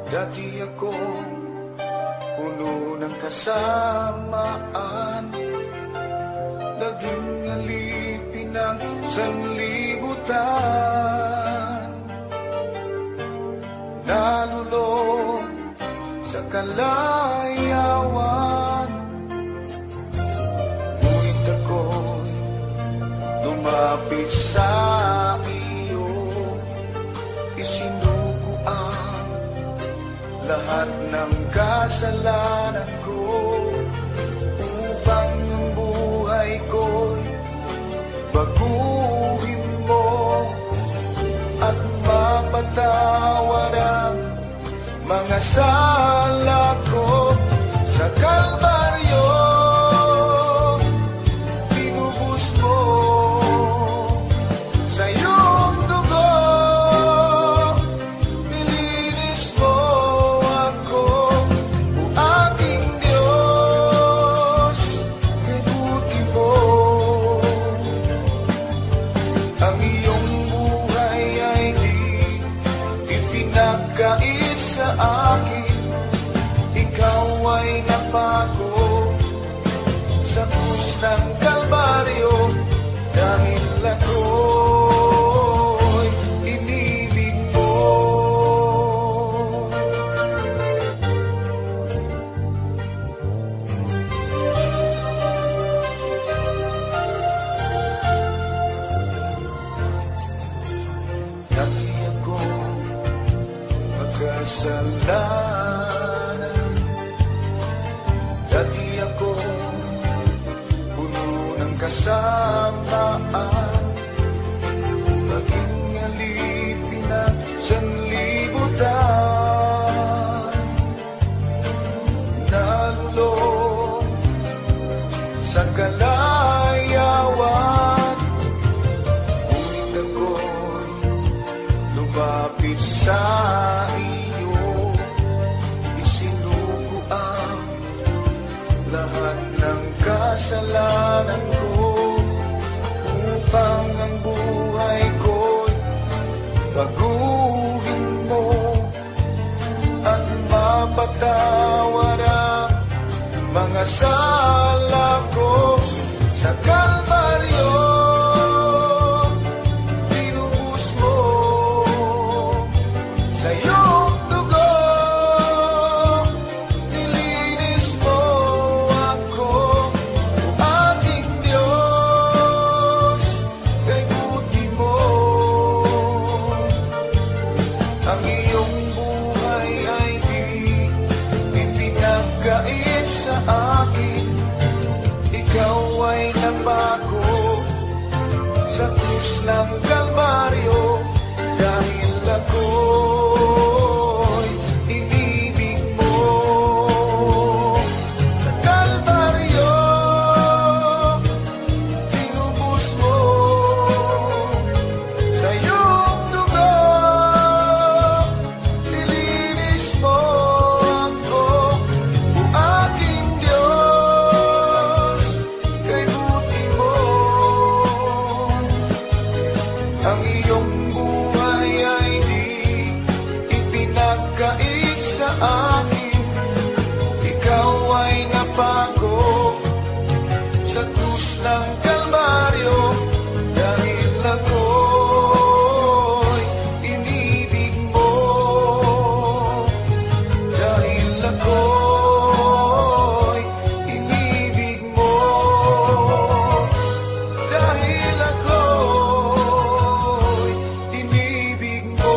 Dati ako puno ng kasamaan, naging alipin ng sanlibutan, nalulong sa kalayawan. Ngunit ako'y lumapit sa iyo, isinugo ang lahat ng kasalanan ko, upang ang buhay ko'y baguhin mo at mapatawad ang mga sala ko. Sa Kalbaryo tinubos mo sa iyong dugo, nilinis mo ako, o aking Diyos, kay buti mo. Ang iyong buhay ay di ipinagkait sa akin, ikaw ay napako sa krus ng Kalbaryo, dahil ako'y inibig mo. Dati ako magkasalanan, dati ako puno ng kasamaan, naging alipin ng sanlibutan, nalulong sa kalayawan. Ngunit ako'y lumapit sa iyo, isinugo ang lahat ng kasalanan ko, upang ang buhay ko'y baguhin mo at mapatawad ang mga sala ko. Sa Kalbaryo tinubos mo sa iyong dugo, nilinis mo ako, o aking Diyos, kay buti mo. Ang iyong buhay ay di ipinagkait sa akin, ikaw ay napako sa krus ng Kalbaryo, dahil ako'y inibig mo. Sa Kalbaryo tinubos mo sa iyong dugo, nilinis mo ako, o aking Diyos, kay buti mo. Ang iyong buhay ay di ipinagkait sa akin, ikaw ay napako sa krus ng Kalbaryo, dahil ako'y inibig mo, dahil ako'y inibig mo, dahil ako'y inibig mo.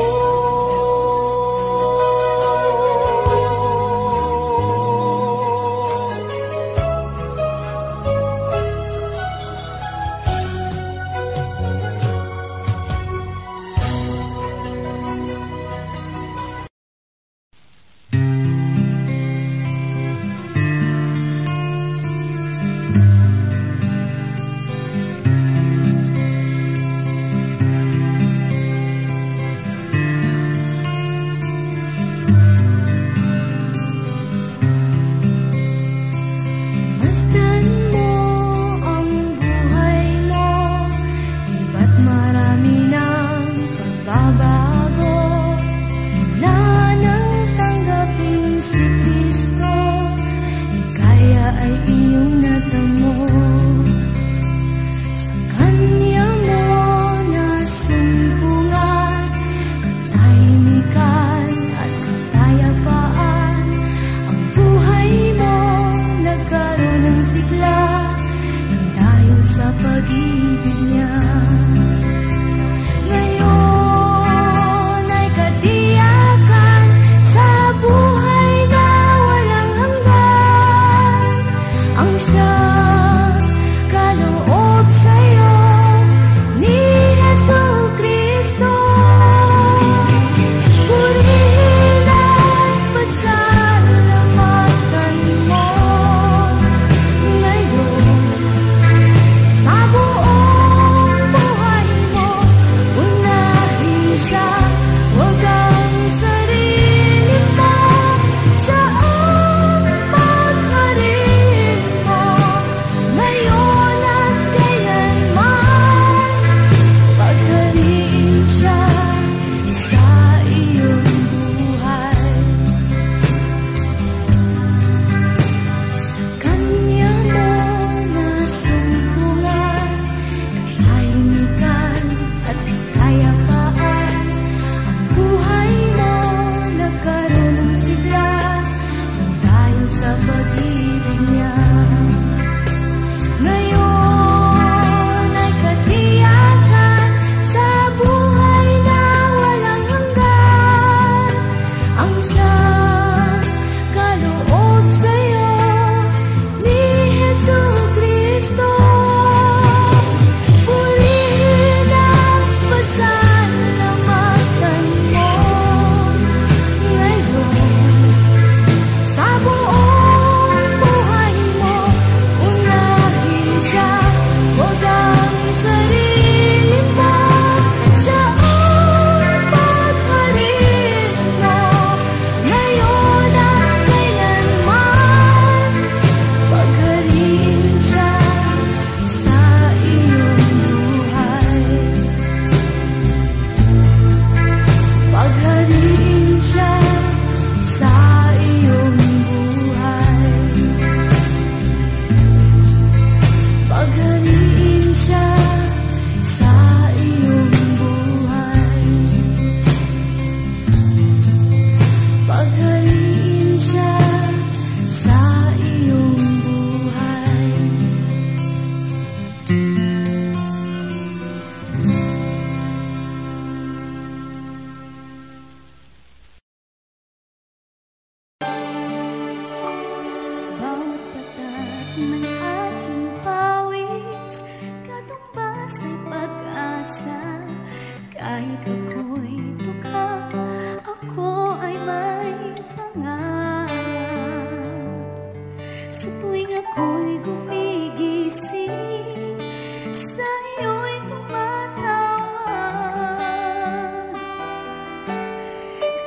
ang aking pawis, katumbas ay pag-asa. Kahit ako'y tuka, ako ay may pangarap. Sa tuwing ako'y gumigising, sa iyo'y tumatawag.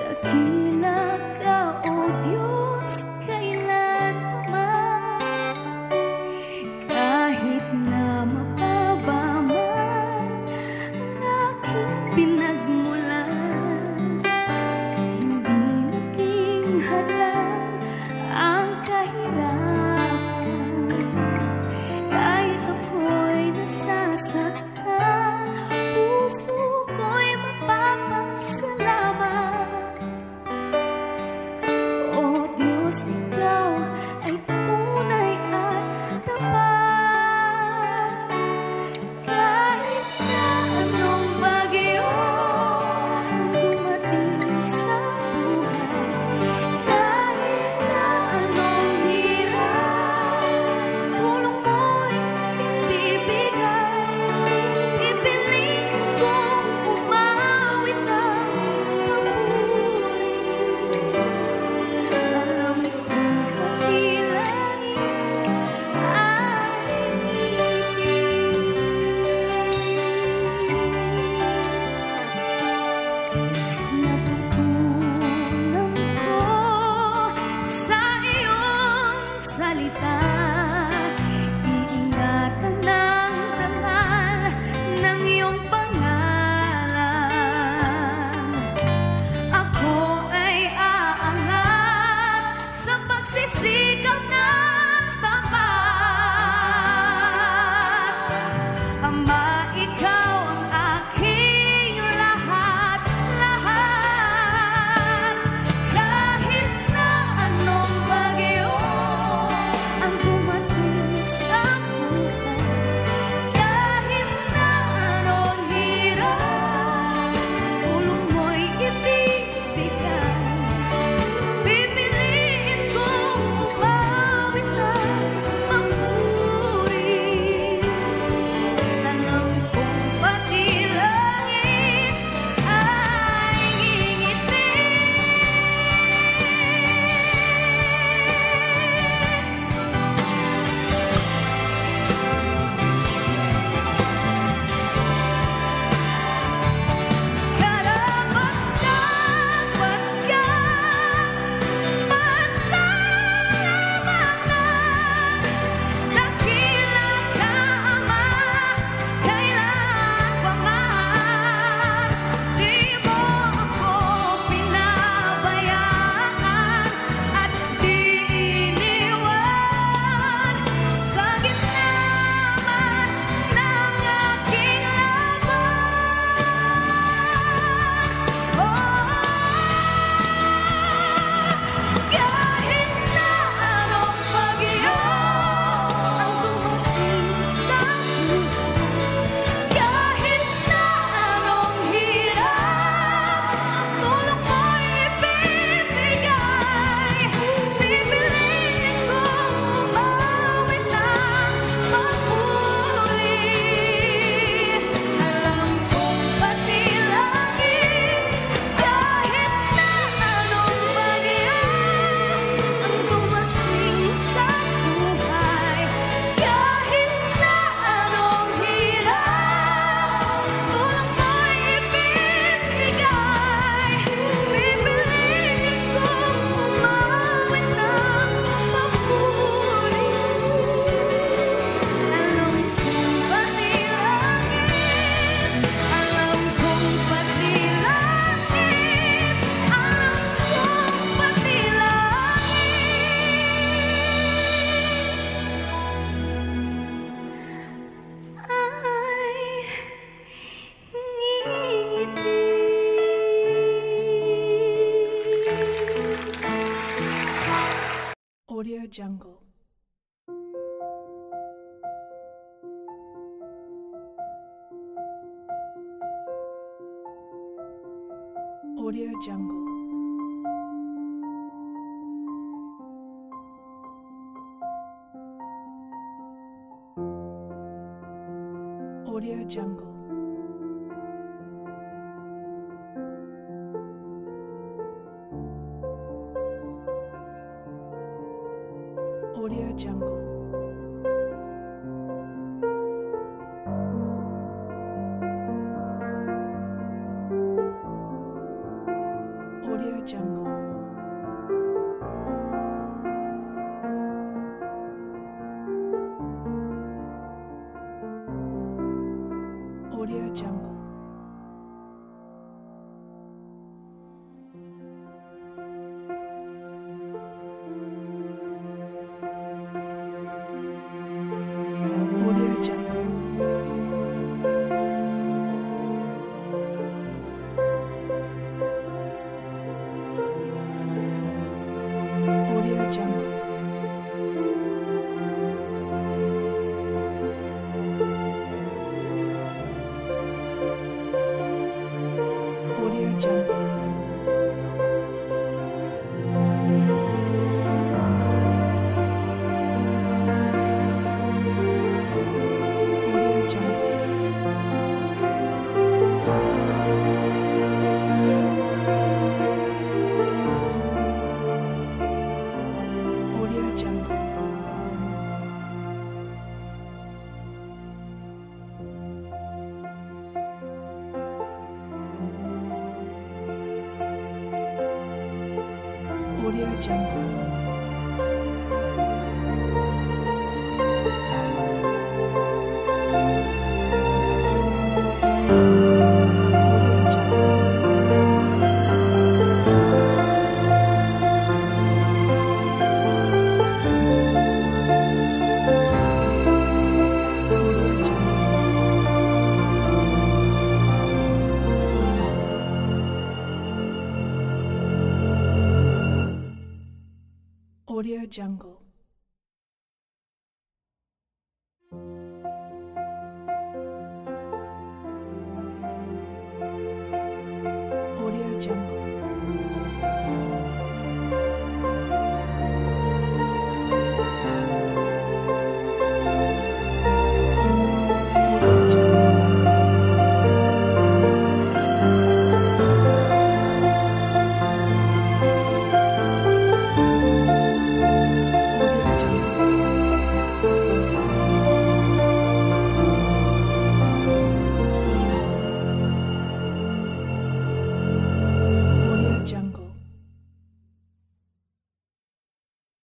Dakila ka, O Diyos, kailan pa man. Kahit na mababa man ang aking pinagmulan, hindi naging hadlang ang kahirapan. Kahit ako'y nasasaktan, puso ko'y mapapasalamat. O Diyos, ikaw ay tunay at tapat. Kahit na anong bagyo ang dumating sa buhay, kahit na anong hirap, tulong mo'y ibibigay. Ipilit kong umawit ang papuri. Alam kong pati langit ay natutunan ko sa iyong salita, iingatan ng dangal ng iyong pangalan. Ako ay aangat sa pagsisikap ng tapat. Ama, ikaw ang aking lahat-lahat. Kahit na anong bagyo ang dumating sa buhay, kahit na anong hirap, tulong mo'y ibibigay. Pipiliin kong umawit ng papuri. Alam kong pati langit ay ngingiti. Karapat-dapat kang pasalamatan. Dakila ka, Ama, kailan pa man. Di mo ako pinabayaan at di iniwan sa gitna man ng aking laban. Kahit na anong bagyo ang dumating sa buhay, kahit na anong hirap, tulong mo'y ibibigay. Pipiliin kong umawit ng papuri. Alam kong pati langit, kahit na anong bagyo ang dumating sa buhay, kahit na anong hirap, tulong mo'y ibibigay. Pipiliin kong umawit ng papuri. Alam kong pati langit, alam kong pati langit, alam kong pati langit ay ngingiti. Audio Jungle. Audio Jungle. Audio Jungle. Audio Jungle. Audio Jungle. Audio Jungle. Audio Jungle. Audio Jungle. Audio Jungle. Audio Jungle. Audio Jungle. Audio Jungle. Audio Jungle.